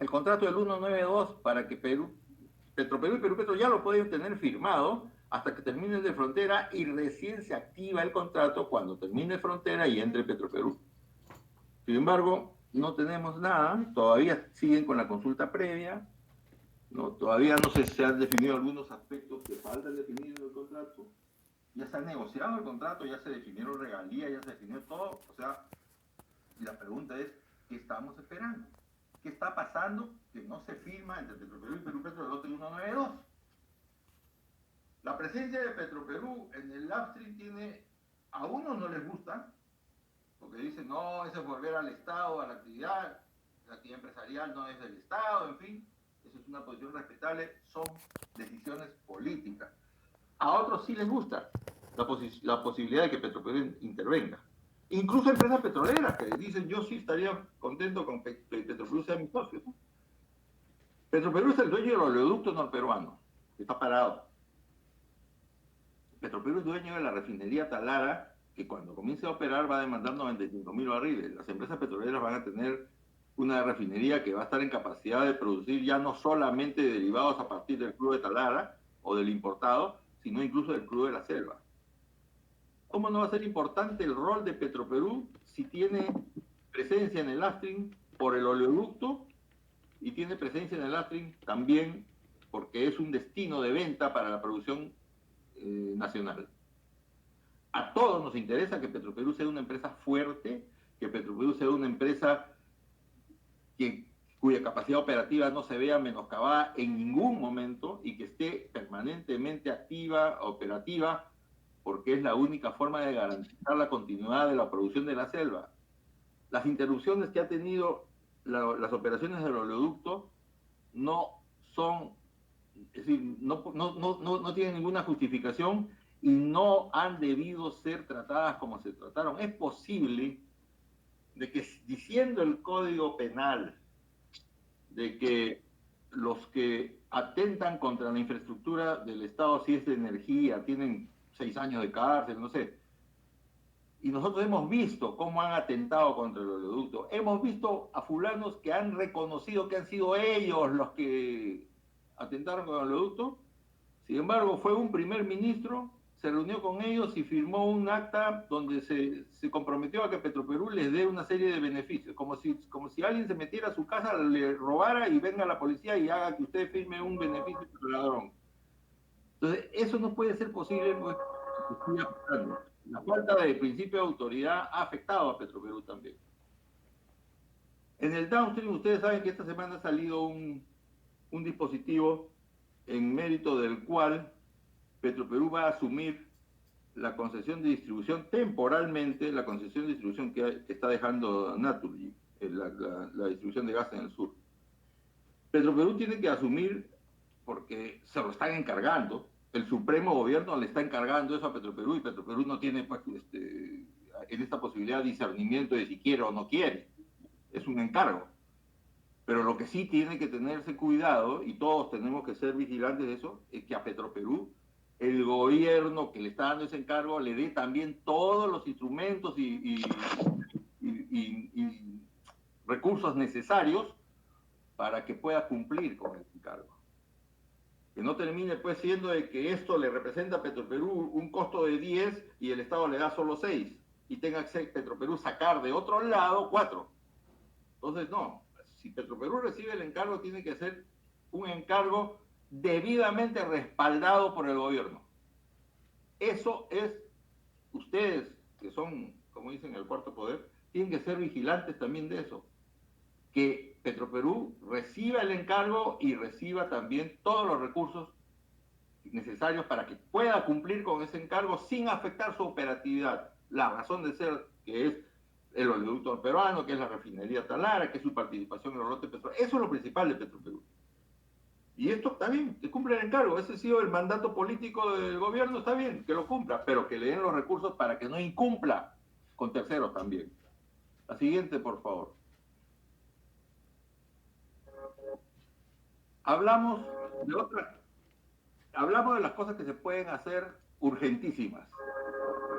El contrato del 192 para que Petroperú y Perú Petro ya lo pueden tener firmado hasta que termine el de Frontera y recién se activa el contrato cuando termine Frontera y entre Petroperú. Sin embargo, no tenemos nada, todavía siguen con la consulta previa, ¿no? Todavía no se han definido algunos aspectos que faltan definir en el contrato. Ya se ha negociado el contrato, ya se definieron regalías, ya se definió todo. O sea, la pregunta es, ¿qué estamos esperando? ¿Qué está pasando que no se firma entre Petroperú y Perú Petro el lote 192? La presencia de Petroperú en el upstream a unos no les gusta, porque dicen, no, eso es volver al Estado, a la actividad empresarial no es del Estado, en fin, eso es una posición respetable, son decisiones políticas. A otros sí les gusta la posibilidad de que Petroperú intervenga. Incluso empresas petroleras que dicen, yo sí estaría contento con que Petroperú sea mi socio, ¿no? Petroperú es el dueño del oleoducto norperuano, que está parado. Petroperú es dueño de la refinería Talara, que cuando comience a operar va a demandar 95.000 barriles. Las empresas petroleras van a tener una refinería que va a estar en capacidad de producir ya no solamente derivados a partir del crudo de Talara o del importado, sino incluso del crudo de la selva. ¿Cómo no va a ser importante el rol de Petroperú si tiene presencia en el upstream por el oleoducto y tiene presencia en el upstream también porque es un destino de venta para la producción nacional? A todos nos interesa que Petroperú sea una empresa fuerte, que Petroperú sea una empresa cuya capacidad operativa no se vea menoscabada en ningún momento y que esté permanentemente activa, operativa, porque es la única forma de garantizar la continuidad de la producción de la selva. Las interrupciones que ha tenido las operaciones del oleoducto no son, es decir, no tienen ninguna justificación y no han debido ser tratadas como se trataron. Es posible de que, diciendo el Código Penal, de que los que atentan contra la infraestructura del Estado, si es de energía, tienen 6 años de cárcel, no sé. Y nosotros hemos visto cómo han atentado contra el oleoducto. Hemos visto a fulanos que han reconocido que han sido ellos los que atentaron contra el oleoducto. Sin embargo, fue un primer ministro, se reunió con ellos y firmó un acta donde se comprometió a que Petroperú les dé una serie de beneficios, como si alguien se metiera a su casa, le robara y venga la policía y haga que usted firme un beneficio para el ladrón. Entonces, eso no puede ser posible, pues, la falta de principio de autoridad ha afectado a Petroperú también. En el downstream, ustedes saben que esta semana ha salido un dispositivo en mérito del cual Petroperú va a asumir la concesión de distribución temporalmente, la concesión de distribución que está dejando Naturgy, la distribución de gas en el sur. Petroperú tiene que asumir, porque se lo están encargando, el Supremo Gobierno le está encargando eso a Petroperú y Petroperú no tiene pues, en esta posibilidad discernimiento de si quiere o no quiere. Es un encargo. Pero lo que sí tiene que tenerse cuidado, y todos tenemos que ser vigilantes de eso, es que a Petroperú, el gobierno que le está dando ese encargo, le dé también todos los instrumentos y recursos necesarios para que pueda cumplir con el encargo. Que no termine pues siendo de que esto le representa a Petroperú un costo de 10 y el Estado le da solo 6 y tenga que Petroperú sacar de otro lado 4. Entonces, no. Si Petroperú recibe el encargo, tiene que ser un encargo debidamente respaldado por el gobierno. Eso es, ustedes, que son, como dicen, el cuarto poder, tienen que ser vigilantes también de eso. Que Petroperú reciba el encargo y reciba también todos los recursos necesarios para que pueda cumplir con ese encargo sin afectar su operatividad. La razón de ser, que es el oleoducto peruano, que es la refinería Talara, que es su participación en el lote petrolero. Eso es lo principal de Petroperú. Y esto está bien, que cumpla el encargo. Ese ha sido el mandato político del gobierno, está bien, que lo cumpla, pero que le den los recursos para que no incumpla con terceros también. La siguiente, por favor. Hablamos de las cosas que se pueden hacer urgentísimas.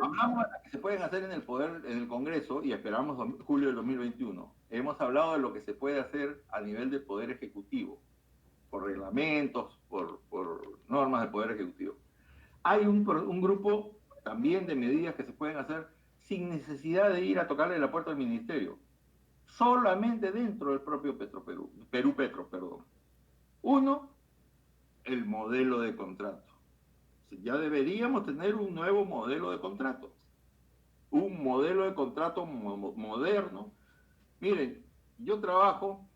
Hablamos de las que se pueden hacer en el Congreso, y esperamos julio del 2021. Hemos hablado de lo que se puede hacer a nivel del Poder Ejecutivo, por reglamentos, por normas del Poder Ejecutivo. Hay un grupo también de medidas que se pueden hacer sin necesidad de ir a tocarle la puerta al Ministerio, solamente dentro del propio Perú-Petro. Uno, el modelo de contrato. Ya deberíamos tener un nuevo modelo de contrato. Un modelo de contrato moderno. Miren, yo trabajo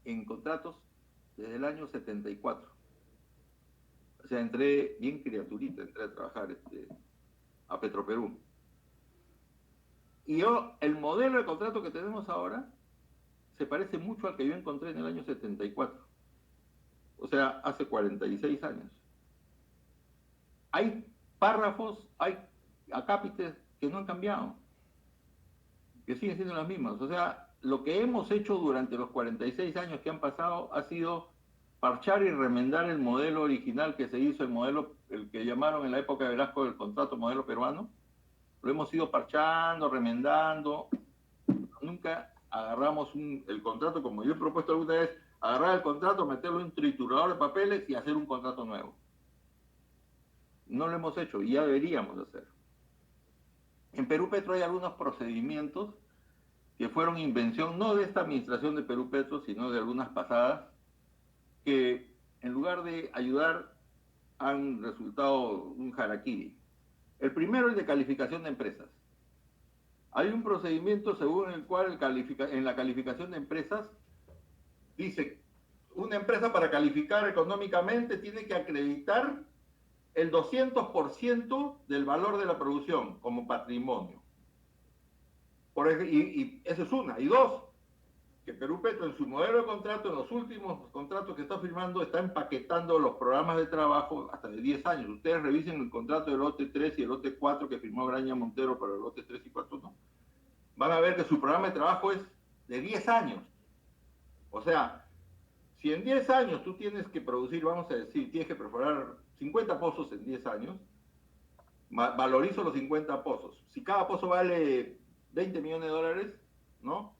en contratos desde el año 74. O sea, entré bien criaturita, entré a trabajar a Petroperú. Y el modelo de contrato que tenemos ahora se parece mucho al que yo encontré en el año 74. O sea, hace 46 años. Hay párrafos, hay acápites que no han cambiado, que siguen siendo las mismas. O sea, lo que hemos hecho durante los 46 años que han pasado ha sido parchar y remendar el modelo original que se hizo, el que llamaron en la época de Velasco el contrato modelo peruano. Lo hemos ido parchando, remendando. Nunca agarramos el contrato, como yo he propuesto alguna vez, agarrar el contrato, meterlo en un triturador de papeles y hacer un contrato nuevo. No lo hemos hecho y ya deberíamos hacer. En Perú Petro hay algunos procedimientos que fueron invención no de esta administración de Perú Petro, sino de algunas pasadas, que en lugar de ayudar han resultado un harakiri. El primero es de calificación de empresas. Hay un procedimiento según el cual en la calificación de empresas dice, una empresa para calificar económicamente tiene que acreditar el 200% del valor de la producción como patrimonio. Y eso es una. Y dos, que Perú Petro en su modelo de contrato, en los últimos contratos que está firmando, está empaquetando los programas de trabajo hasta de 10 años. Ustedes revisen el contrato del lote 3 y el lote 4 que firmó Graña Montero para el lote 3 y 4, ¿no? Van a ver que su programa de trabajo es de 10 años. O sea, si en 10 años tú tienes que producir, vamos a decir, tienes que perforar 50 pozos en 10 años, valorizo los 50 pozos. Si cada pozo vale 20 millones de dólares, ¿no?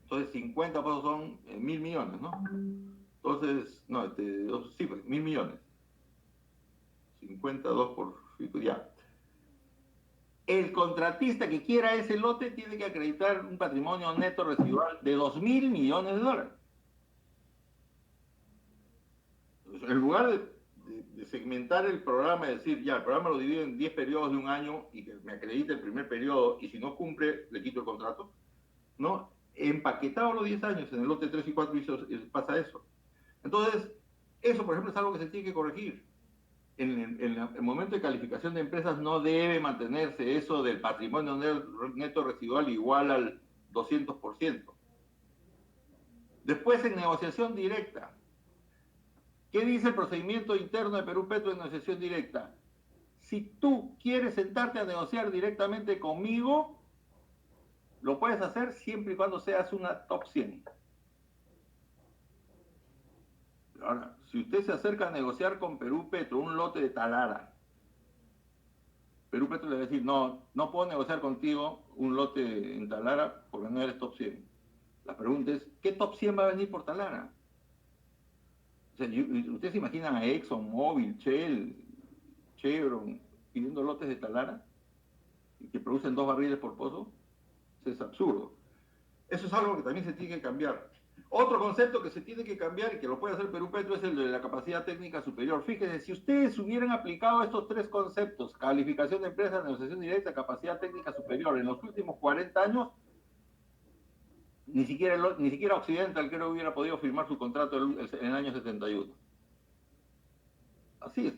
Entonces 50 pozos son 1.000 millones, ¿no? Entonces, no, sí, pues, 1.000 millones. 52 por ya. El contratista que quiera ese lote tiene que acreditar un patrimonio neto residual de 2.000 millones de dólares. En lugar de segmentar el programa y decir, ya, el programa lo divido en 10 periodos de un año y que me acredite el primer periodo y si no cumple, le quito el contrato, ¿no? Empaquetado los 10 años en el lote 3 y 4 pasa eso. Entonces, eso, por ejemplo, es algo que se tiene que corregir. En el momento de calificación de empresas no debe mantenerse eso del patrimonio neto residual igual al 200%. Después, en negociación directa, ¿qué dice el procedimiento interno de Perú Petro en negociación directa? Si tú quieres sentarte a negociar directamente conmigo, lo puedes hacer siempre y cuando seas una top 100. Ahora, si usted se acerca a negociar con Perú Petro un lote de Talara, Perú Petro le va a decir, no, no puedo negociar contigo un lote en Talara porque no eres top 100. La pregunta es, ¿qué top 100 va a venir por Talara? O sea, ¿ustedes se imaginan a ExxonMobil, Shell, Chevron pidiendo lotes de Talara y que producen 2 barriles por pozo? Eso es absurdo. Eso es algo que también se tiene que cambiar. Otro concepto que se tiene que cambiar y que lo puede hacer Perú Petro es el de la capacidad técnica superior. Fíjense, si ustedes hubieran aplicado estos 3 conceptos, calificación de empresa, negociación directa, capacidad técnica superior, en los últimos 40 años, ni siquiera Occidental creo que hubiera podido firmar su contrato en el año 71. Así es.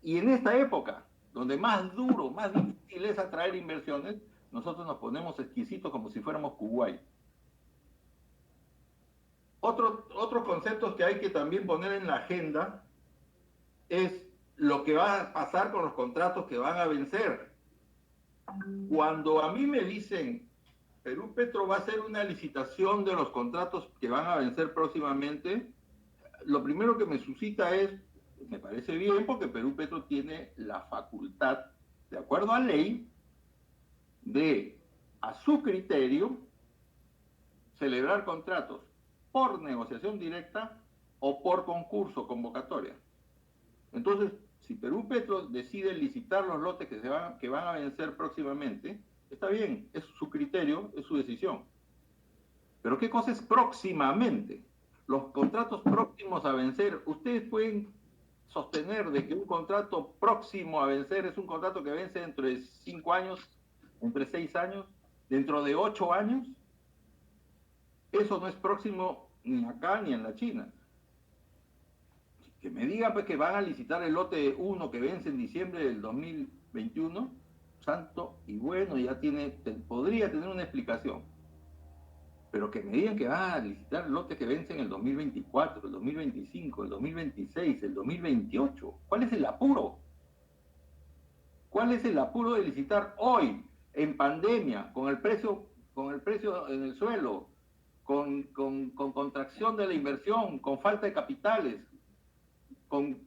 Y en esta época, donde más duro, más difícil es atraer inversiones, nosotros nos ponemos exquisitos como si fuéramos Kuwait. Otros conceptos que hay que también poner en la agenda es lo que va a pasar con los contratos que van a vencer. Cuando a mí me dicen, Perú Petro va a hacer una licitación de los contratos que van a vencer próximamente, lo primero que me suscita es, me parece bien porque Perú Petro tiene la facultad, de acuerdo a ley, de, a su criterio, celebrar contratos por negociación directa o por concurso, convocatoria. Entonces, si Perú Petro decide licitar los lotes que van a vencer próximamente, está bien, es su criterio, es su decisión. Pero ¿qué cosa es próximamente? Los contratos próximos a vencer, ustedes pueden sostener de que un contrato próximo a vencer es un contrato que vence dentro de 5 años, entre 6 años, dentro de 8 años. Eso no es próximo ni acá ni en la China. Que me digan pues, que van a licitar el lote 1 que vence en diciembre del 2021, santo y bueno, podría tener una explicación. Pero que me digan que van a licitar lotes que vencen en el 2024, el 2025, el 2026, el 2028. ¿Cuál es el apuro? ¿Cuál es el apuro de licitar hoy, en pandemia, con el precio en el suelo, con contracción de la inversión, con falta de capitales, con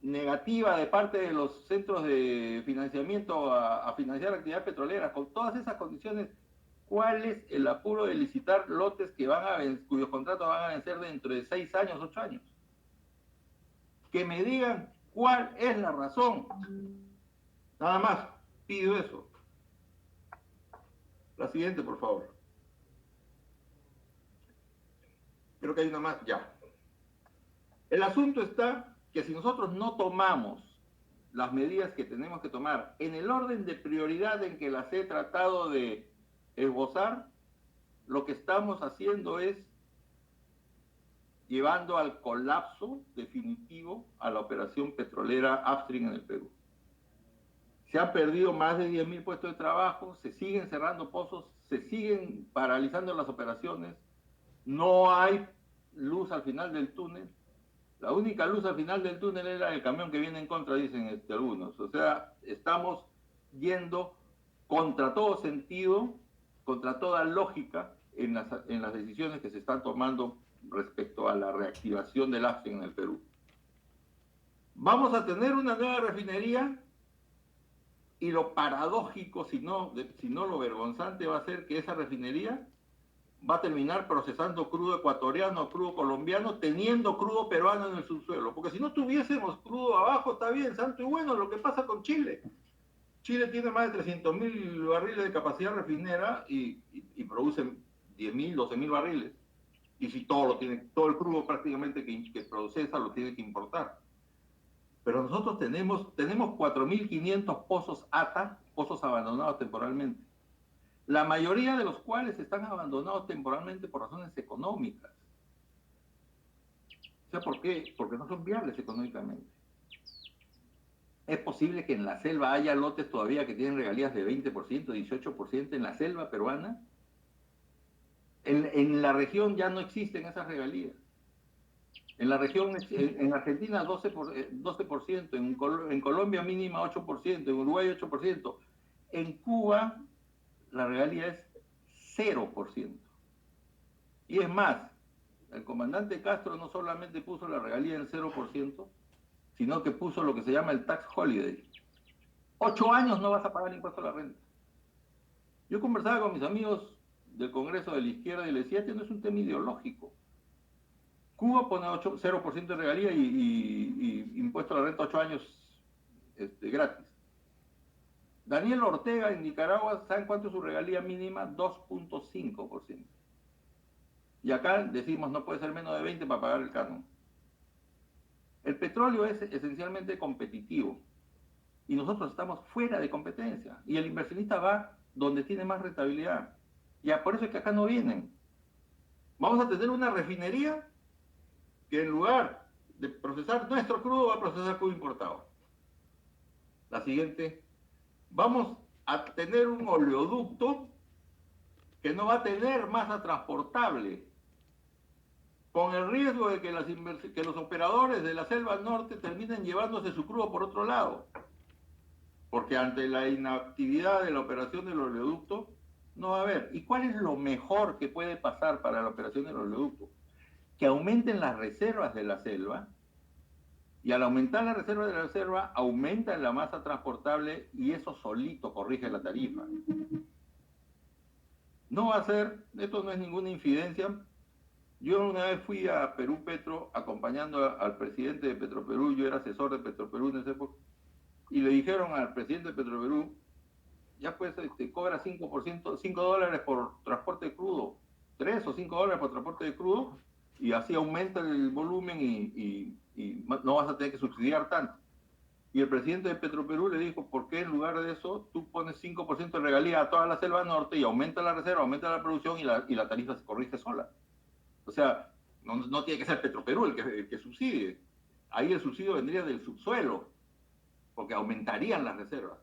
negativa de parte de los centros de financiamiento a financiar actividad petrolera, con todas esas condiciones? ¿Cuál es el apuro de licitar lotes cuyos contratos van a vencer dentro de 6 años, 8 años? Que me digan cuál es la razón. Nada más, pido eso. La siguiente, por favor. Creo que hay una más, ya. El asunto está que si nosotros no tomamos las medidas que tenemos que tomar en el orden de prioridad en que las he tratado de esbozar, lo que estamos haciendo es llevando al colapso definitivo a la operación petrolera upstream en el Perú. Se han perdido más de 10.000 puestos de trabajo, se siguen cerrando pozos, se siguen paralizando las operaciones, no hay luz al final del túnel. La única luz al final del túnel era el camión que viene en contra, dicen algunos. O sea, estamos yendo contra todo sentido, contra toda lógica en las decisiones que se están tomando respecto a la reactivación del upstream en el Perú. Vamos a tener una nueva refinería y lo paradójico, si no lo vergonzante, va a ser que esa refinería va a terminar procesando crudo ecuatoriano, crudo colombiano, teniendo crudo peruano en el subsuelo. Porque si no tuviésemos crudo abajo, está bien, santo y bueno, lo que pasa con Chile. Chile tiene más de 300.000 barriles de capacidad refinera y producen 10.000, 12.000 barriles. Y si todo el crudo prácticamente que procesa lo tiene que importar. Pero nosotros tenemos 4.500 pozos ATA, pozos abandonados temporalmente. La mayoría de los cuales están abandonados temporalmente por razones económicas. O sea, ¿por qué? Porque no son viables económicamente. Es posible que en la selva haya lotes todavía que tienen regalías de 20%, 18% en la selva peruana. En la región ya no existen esas regalías. En la región, en Argentina 12%, en Colombia mínima 8%, en Uruguay 8%. En Cuba la regalía es 0%. Y es más, el comandante Castro no solamente puso la regalía en 0%, sino que puso lo que se llama el tax holiday. 8 años no vas a pagar impuesto a la renta. Yo conversaba con mis amigos del Congreso de la Izquierda y les decía, este no es un tema ideológico. Cuba pone 0% de regalía y impuesto a la renta 8 años gratis. Daniel Ortega en Nicaragua, ¿saben cuánto es su regalía mínima? 2.5%. Y acá decimos no puede ser menos de 20 para pagar el canon. El petróleo es esencialmente competitivo y nosotros estamos fuera de competencia y el inversionista va donde tiene más rentabilidad. Ya por eso es que acá no vienen. Vamos a tener una refinería que en lugar de procesar nuestro crudo va a procesar crudo importado. La siguiente, vamos a tener un oleoducto que no va a tener masa transportable, con el riesgo de que los operadores de la selva norte terminen llevándose su crudo por otro lado. Porque ante la inactividad de la operación del oleoducto, no va a haber. ¿Y cuál es lo mejor que puede pasar para la operación del oleoducto? Que aumenten las reservas de la selva, y al aumentar las reservas de la selva, aumenta la masa transportable y eso solito corrige la tarifa. No va a ser, esto no es ninguna infidencia. Yo una vez fui a Perú Petro acompañando al presidente de Petroperú, yo era asesor de Petroperú en ese época, y le dijeron al presidente de Petroperú, ya pues cobra 5%, $5 por transporte de crudo, 3 o $5 por transporte de crudo, y así aumenta el volumen y no vas a tener que subsidiar tanto. Y el presidente de Petroperú le dijo, ¿por qué en lugar de eso tú pones 5% de regalía a toda la selva norte y aumenta la reserva, aumenta la producción y la tarifa se corrige sola? O sea, no tiene que ser Petroperú el que subsidie. Ahí el subsidio vendría del subsuelo, porque aumentarían las reservas.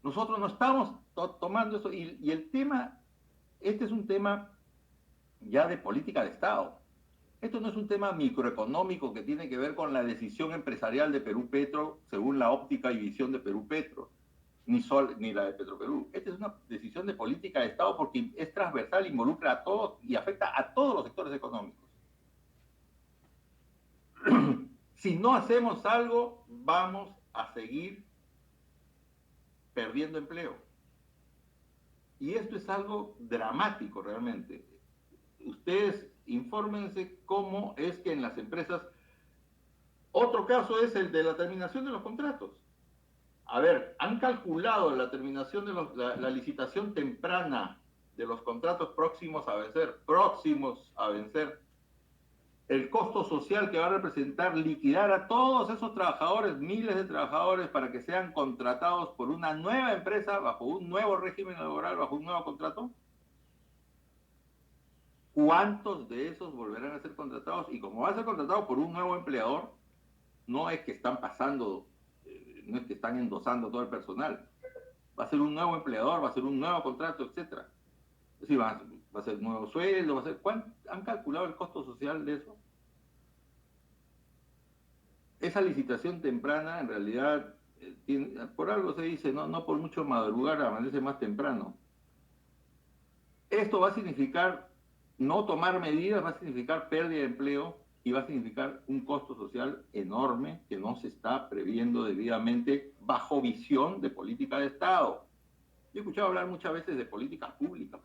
Nosotros no estamos tomando eso y el tema, este es un tema ya de política de Estado. Esto no es un tema microeconómico que tiene que ver con la decisión empresarial de Perú Petro según la óptica y visión de Perú Petro, ni la de Petroperú. Esta es una decisión de política de Estado porque es transversal, involucra a todos y afecta a todos los sectores económicos. Si no hacemos algo, vamos a seguir perdiendo empleo. Y esto es algo dramático realmente. Ustedes infórmense cómo es que en las empresas, otro caso es el de la terminación de los contratos. A ver, han calculado la terminación de la licitación temprana de los contratos próximos a vencer, el costo social que va a representar liquidar a todos esos trabajadores, miles de trabajadores, para que sean contratados por una nueva empresa, bajo un nuevo régimen laboral, bajo un nuevo contrato. ¿Cuántos de esos volverán a ser contratados? Y como va a ser contratado por un nuevo empleador, no es que están pasando, no es que están endosando todo el personal. Va a ser un nuevo empleador, va a ser un nuevo contrato, etc. Es decir, va a ser un nuevo sueldo, va a ser... ¿Han calculado el costo social de eso? Esa licitación temprana, en realidad, por algo se dice, no por mucho madrugar amanece más temprano. Esto va a significar no tomar medidas, va a significar pérdida de empleo y va a significar un costo social enorme que no se está previendo debidamente bajo visión de política de Estado. Yo he escuchado hablar muchas veces de políticas públicas,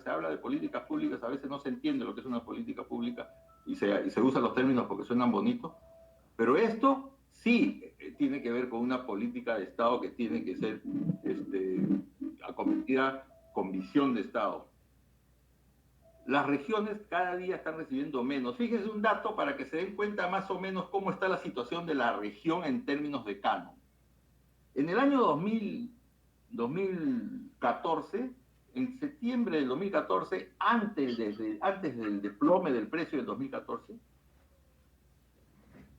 se habla de políticas públicas, a veces no se entiende lo que es una política pública y se usan los términos porque suenan bonitos, pero esto sí tiene que ver con una política de Estado que tiene que ser acometida con visión de Estado. Las regiones cada día están recibiendo menos. Fíjense un dato para que se den cuenta más o menos cómo está la situación de la región en términos de canon. En el año 2014, en septiembre del 2014, antes del desplome del precio del 2014,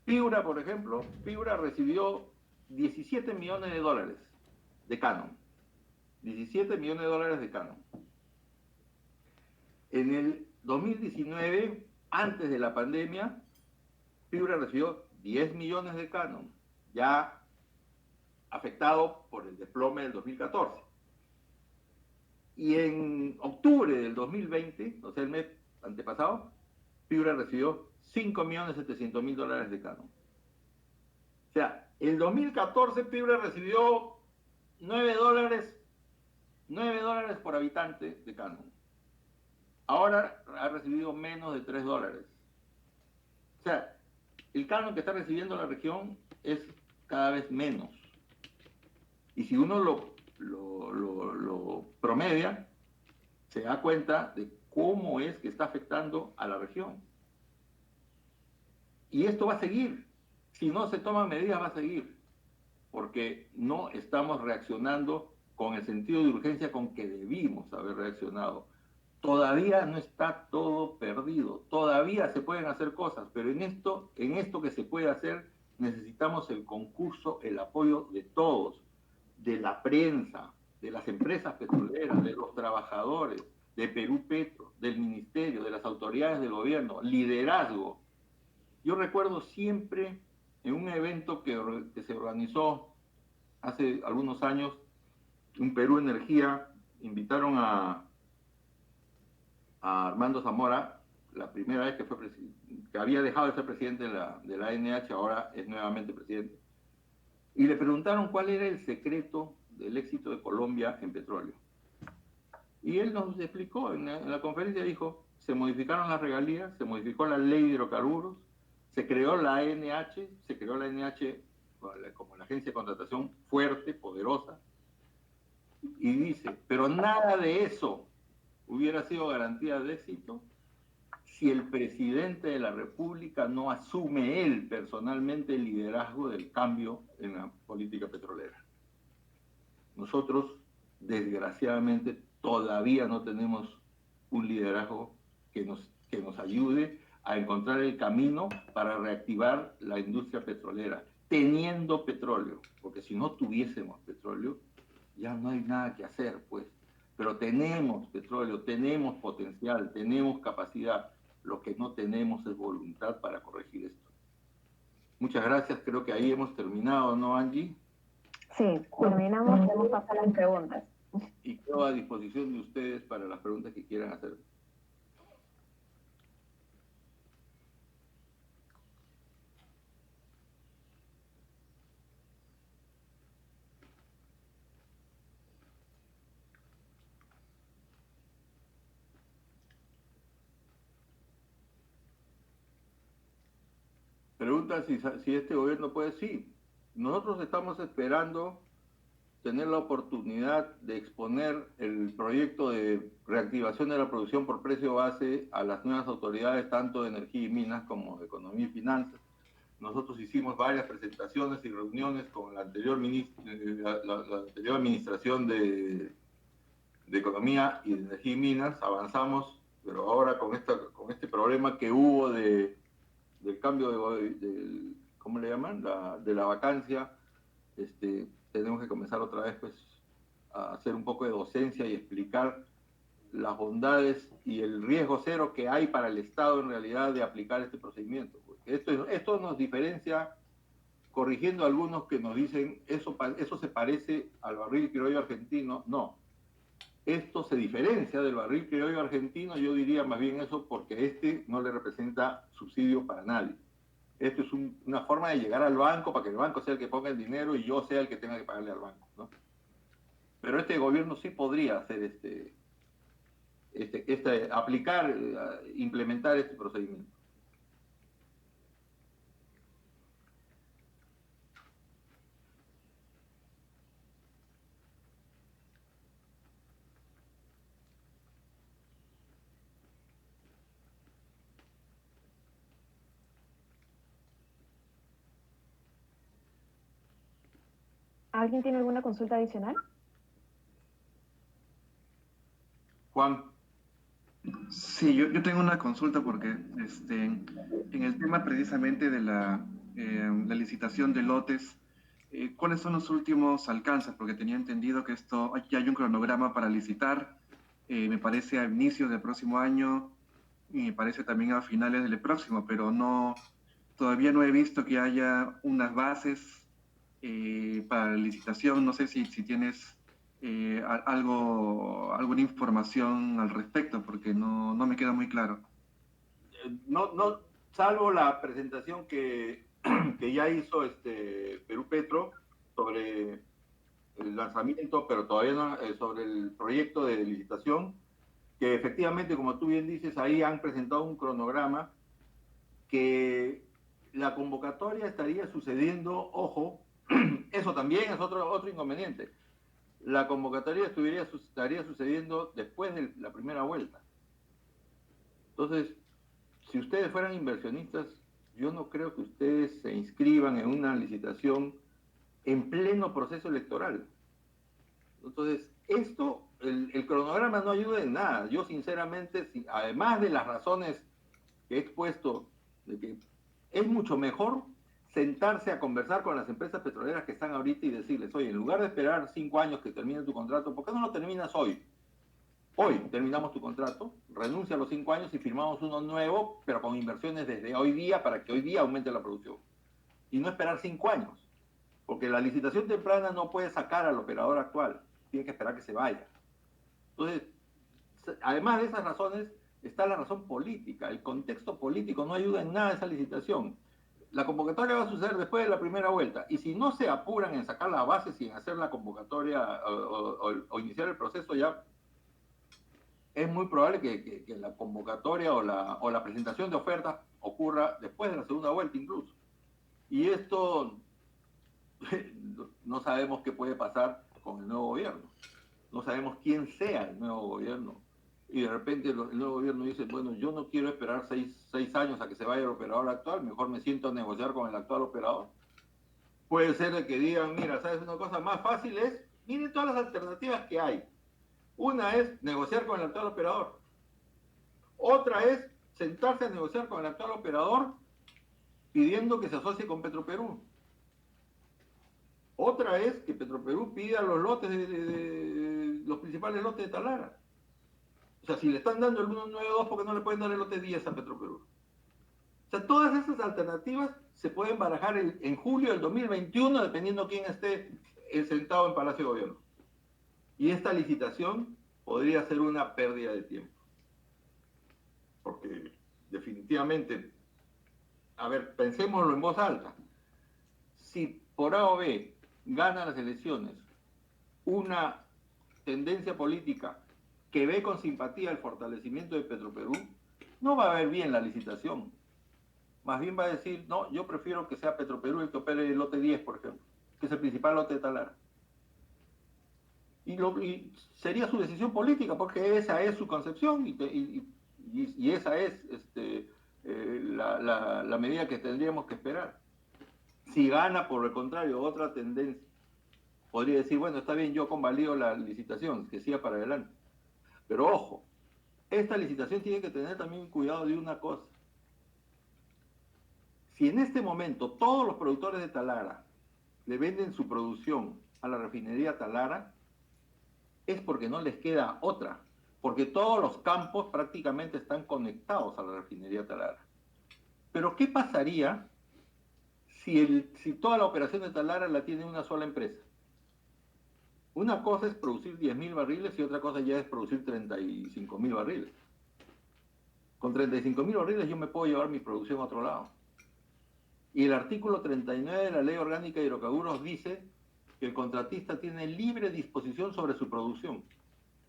Piura, por ejemplo, Piura recibió 17 millones de dólares de canon. 17 millones de dólares de canon. En el 2019, antes de la pandemia, Piura recibió 10 millones de canon, ya afectado por el desplome del 2014. Y en octubre del 2020, o sea, el mes antepasado, Piura recibió 5.700.000 dólares de canon. O sea, en 2014 Piura recibió 9 dólares por habitante de canon. Ahora ha recibido menos de 3 dólares. O sea, el canon que está recibiendo la región es cada vez menos. Y si uno lo promedia, se da cuenta de cómo es que está afectando a la región. Y esto va a seguir. Si no se toman medidas, va a seguir. Porque no estamos reaccionando con el sentido de urgencia con que debimos haber reaccionado. Todavía no está todo perdido. Todavía se pueden hacer cosas, pero en esto que se puede hacer, necesitamos el concurso, el apoyo de todos, de la prensa, de las empresas petroleras, de los trabajadores, de Perú Petro, del ministerio, de las autoridades del gobierno, liderazgo. Yo recuerdo siempre en un evento que se organizó hace algunos años, un Perú Energía, invitaron a Armando Zamora, la primera vez que había dejado de ser presidente de la ANH, ahora es nuevamente presidente. Y le preguntaron cuál era el secreto del éxito de Colombia en petróleo. Y él nos explicó, en la conferencia dijo, se modificaron las regalías, se modificó la ley de hidrocarburos, se creó la ANH como la agencia de contratación fuerte, poderosa, y dice, pero nada de eso hubiera sido garantía de éxito si el presidente de la República no asume él personalmente el liderazgo del cambio en la política petrolera. Nosotros, desgraciadamente, todavía no tenemos un liderazgo que nos ayude a encontrar el camino para reactivar la industria petrolera, teniendo petróleo, porque si no tuviésemos petróleo, ya no hay nada que hacer, pues. Pero tenemos petróleo, tenemos potencial, tenemos capacidad. Lo que no tenemos es voluntad para corregir esto. Muchas gracias, creo que ahí hemos terminado, ¿no, Angie? Sí, terminamos, podemos pasar a las preguntas. Y quedo a disposición de ustedes para las preguntas que quieran hacer. Preguntan si este gobierno puede, sí. Nosotros estamos esperando tener la oportunidad de exponer el proyecto de reactivación de la producción por precio base a las nuevas autoridades, tanto de energía y minas como de economía y finanzas. Nosotros hicimos varias presentaciones y reuniones con la anterior, la anterior administración de economía y de energía y minas, avanzamos, pero ahora con este problema que hubo del cambio ¿cómo le llaman? De la vacancia, tenemos que comenzar otra vez pues, a hacer un poco de docencia y explicar las bondades y el riesgo cero que hay para el Estado en realidad de aplicar este procedimiento. Porque esto nos diferencia, corrigiendo a algunos que nos dicen eso se parece al barril criollo argentino. No, esto se diferencia del barril criollo argentino, yo diría más bien eso porque no le representa subsidio para nadie. Esto es una forma de llegar al banco para que el banco sea el que ponga el dinero y yo sea el que tenga que pagarle al banco, ¿no? Pero este gobierno sí podría hacer aplicar, implementar este procedimiento. ¿Alguien tiene alguna consulta adicional? Juan. Sí, yo tengo una consulta porque en el tema precisamente de la licitación de lotes, ¿cuáles son los últimos alcances? Porque tenía entendido que ya hay un cronograma para licitar, me parece a inicios del próximo año y me parece también a finales del próximo, pero todavía no he visto que haya unas bases para la licitación. No sé si tienes alguna información al respecto, porque no me queda muy claro. No, salvo la presentación que ya hizo Perú Petro sobre el lanzamiento, pero todavía no, sobre el proyecto de licitación, que efectivamente, como tú bien dices, ahí han presentado un cronograma que la convocatoria estaría sucediendo, ojo, eso también es otro inconveniente. La convocatoria estaría sucediendo después de la primera vuelta. Entonces, si ustedes fueran inversionistas, yo no creo que ustedes se inscriban en una licitación en pleno proceso electoral. Entonces, el cronograma no ayuda en nada. Yo sinceramente, además de las razones que he expuesto, de que es mucho mejor sentarse a conversar con las empresas petroleras que están ahorita y decirles, oye, en lugar de esperar 5 años que termine tu contrato, ¿por qué no lo terminas hoy? Hoy terminamos tu contrato, renuncia a los 5 años y firmamos uno nuevo, pero con inversiones desde hoy día para que hoy día aumente la producción. Y no esperar 5 años, porque la licitación temprana no puede sacar al operador actual, tiene que esperar que se vaya. Entonces, además de esas razones, está la razón política. El contexto político no ayuda en nada a esa licitación. La convocatoria va a suceder después de la primera vuelta. Y si no se apuran en sacar las bases y en hacer la convocatoria o iniciar el proceso ya, es muy probable que la convocatoria o la presentación de ofertas ocurra después de la segunda vuelta incluso. Y esto no sabemos qué puede pasar con el nuevo gobierno. No sabemos quién sea el nuevo gobierno. Y de repente el nuevo gobierno dice, bueno, yo no quiero esperar seis años a que se vaya el operador actual, mejor me siento a negociar con el actual operador. Puede ser de que digan, mira, ¿sabes una cosa más fácil? Miren todas las alternativas que hay. Una es negociar con el actual operador. Otra es sentarse a negociar con el actual operador pidiendo que se asocie con Petroperú. Otra es que Petroperú pida los lotes los principales lotes de Talara. O sea, si le están dando el 192, ¿por qué no le pueden dar el lote 10 a Petroperú? O sea, todas esas alternativas se pueden barajar en julio del 2021, dependiendo quién esté sentado en Palacio de Gobierno. Y esta licitación podría ser una pérdida de tiempo. Porque definitivamente, a ver, pensémoslo en voz alta. Si por A o B gana las elecciones una tendencia política que ve con simpatía el fortalecimiento de Petroperú, no va a ver bien la licitación. Más bien va a decir, no, yo prefiero que sea Petroperú el que opere el lote 10, por ejemplo, que es el principal lote de Talara. Y sería su decisión política, porque esa es su concepción y esa es la medida que tendríamos que esperar. Si gana, por el contrario, otra tendencia, podría decir, bueno, está bien, yo convalido la licitación, que siga para adelante. Pero ojo, esta licitación tiene que tener también cuidado de una cosa. Si en este momento todos los productores de Talara le venden su producción a la refinería Talara, es porque no les queda otra, porque todos los campos prácticamente están conectados a la refinería Talara. Pero ¿qué pasaría si toda la operación de Talara la tiene una sola empresa? Una cosa es producir 10.000 barriles y otra cosa ya es producir 35.000 barriles. Con 35.000 barriles yo me puedo llevar mi producción a otro lado. Y el artículo 39 de la Ley Orgánica de Hidrocarburos dice que el contratista tiene libre disposición sobre su producción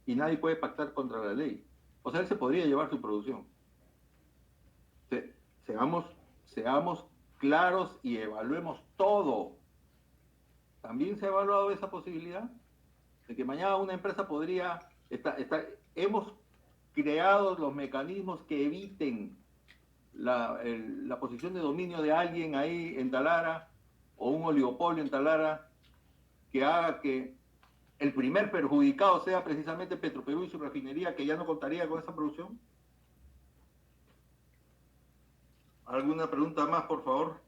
y nadie puede pactar contra la ley. O sea, él se podría llevar su producción. Seamos claros y evaluemos todo. También se ha evaluado esa posibilidad de que mañana una empresa podría... hemos creado los mecanismos que eviten la posición de dominio de alguien ahí en Talara o un oligopolio en Talara que haga que el primer perjudicado sea precisamente Petroperú y su refinería, que ya no contaría con esa producción. ¿Alguna pregunta más, por favor?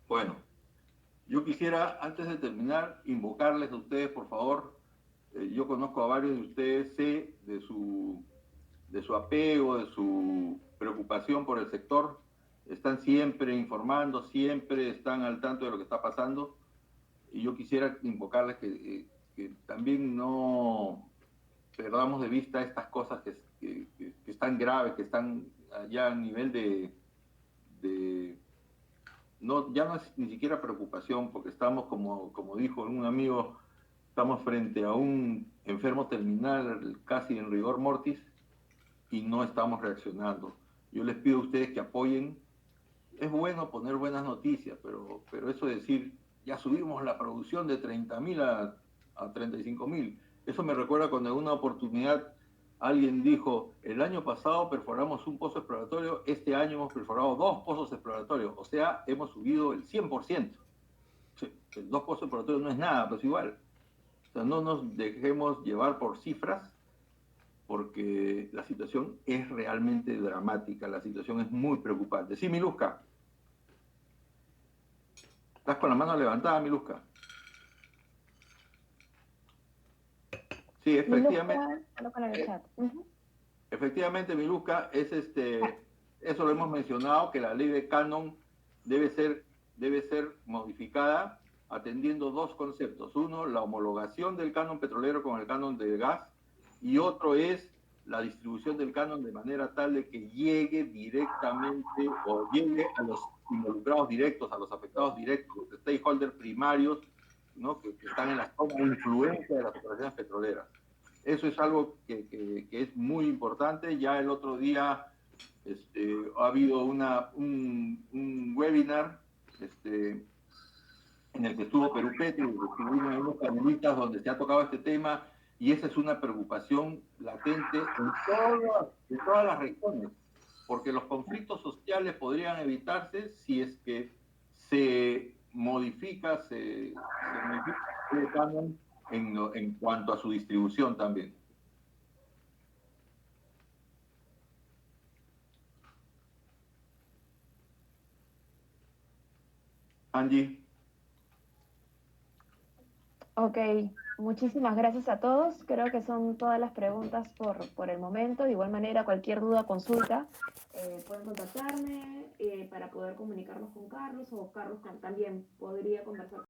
Bueno, yo quisiera, antes de terminar, invocarles a ustedes, por favor. Yo conozco a varios de ustedes, sé de su apego, de su preocupación por el sector. Están siempre informando, siempre están al tanto de lo que está pasando. Y yo quisiera invocarles que también no perdamos de vista estas cosas que están graves, que están ya a nivel no, ya no es ni siquiera preocupación, porque estamos, como dijo un amigo, estamos frente a un enfermo terminal casi en rigor mortis y no estamos reaccionando. Yo les pido a ustedes que apoyen. Es bueno poner buenas noticias, pero eso de decir, ya subimos la producción de 30.000 a 35.000. Eso me recuerda cuando en una oportunidad alguien dijo, el año pasado perforamos un pozo exploratorio, este año hemos perforado 2 pozos exploratorios, o sea, hemos subido el 100%. Sí, 2 pozos exploratorios no es nada, pues igual. O sea, no nos dejemos llevar por cifras, porque la situación es realmente dramática, la situación es muy preocupante. Sí, Miluska. ¿Estás con la mano levantada, Miluska? Sí, efectivamente. Efectivamente, Miluska, eso lo hemos mencionado, que la ley de canon debe ser modificada atendiendo 2 conceptos. Uno, la homologación del canon petrolero con el canon de gas, y otro es la distribución del canon de manera tal de que llegue directamente o llegue a los involucrados directos, a los afectados directos, los stakeholders primarios, ¿no? que están en la zona de influencia de las operaciones petroleras. Eso es algo que es muy importante. Ya el otro día ha habido un webinar en el que estuvo Perú Petro, estuvimos unos panelistas donde se ha tocado este tema, y esa es una preocupación latente en todas las regiones, porque los conflictos sociales podrían evitarse si es que se modifica el canon en cuanto a su distribución también. Angie. Ok, muchísimas gracias a todos. Creo que son todas las preguntas por el momento. De igual manera, cualquier duda, consulta, pueden contactarme para poder comunicarnos con Carlos, o Carlos también podría conversar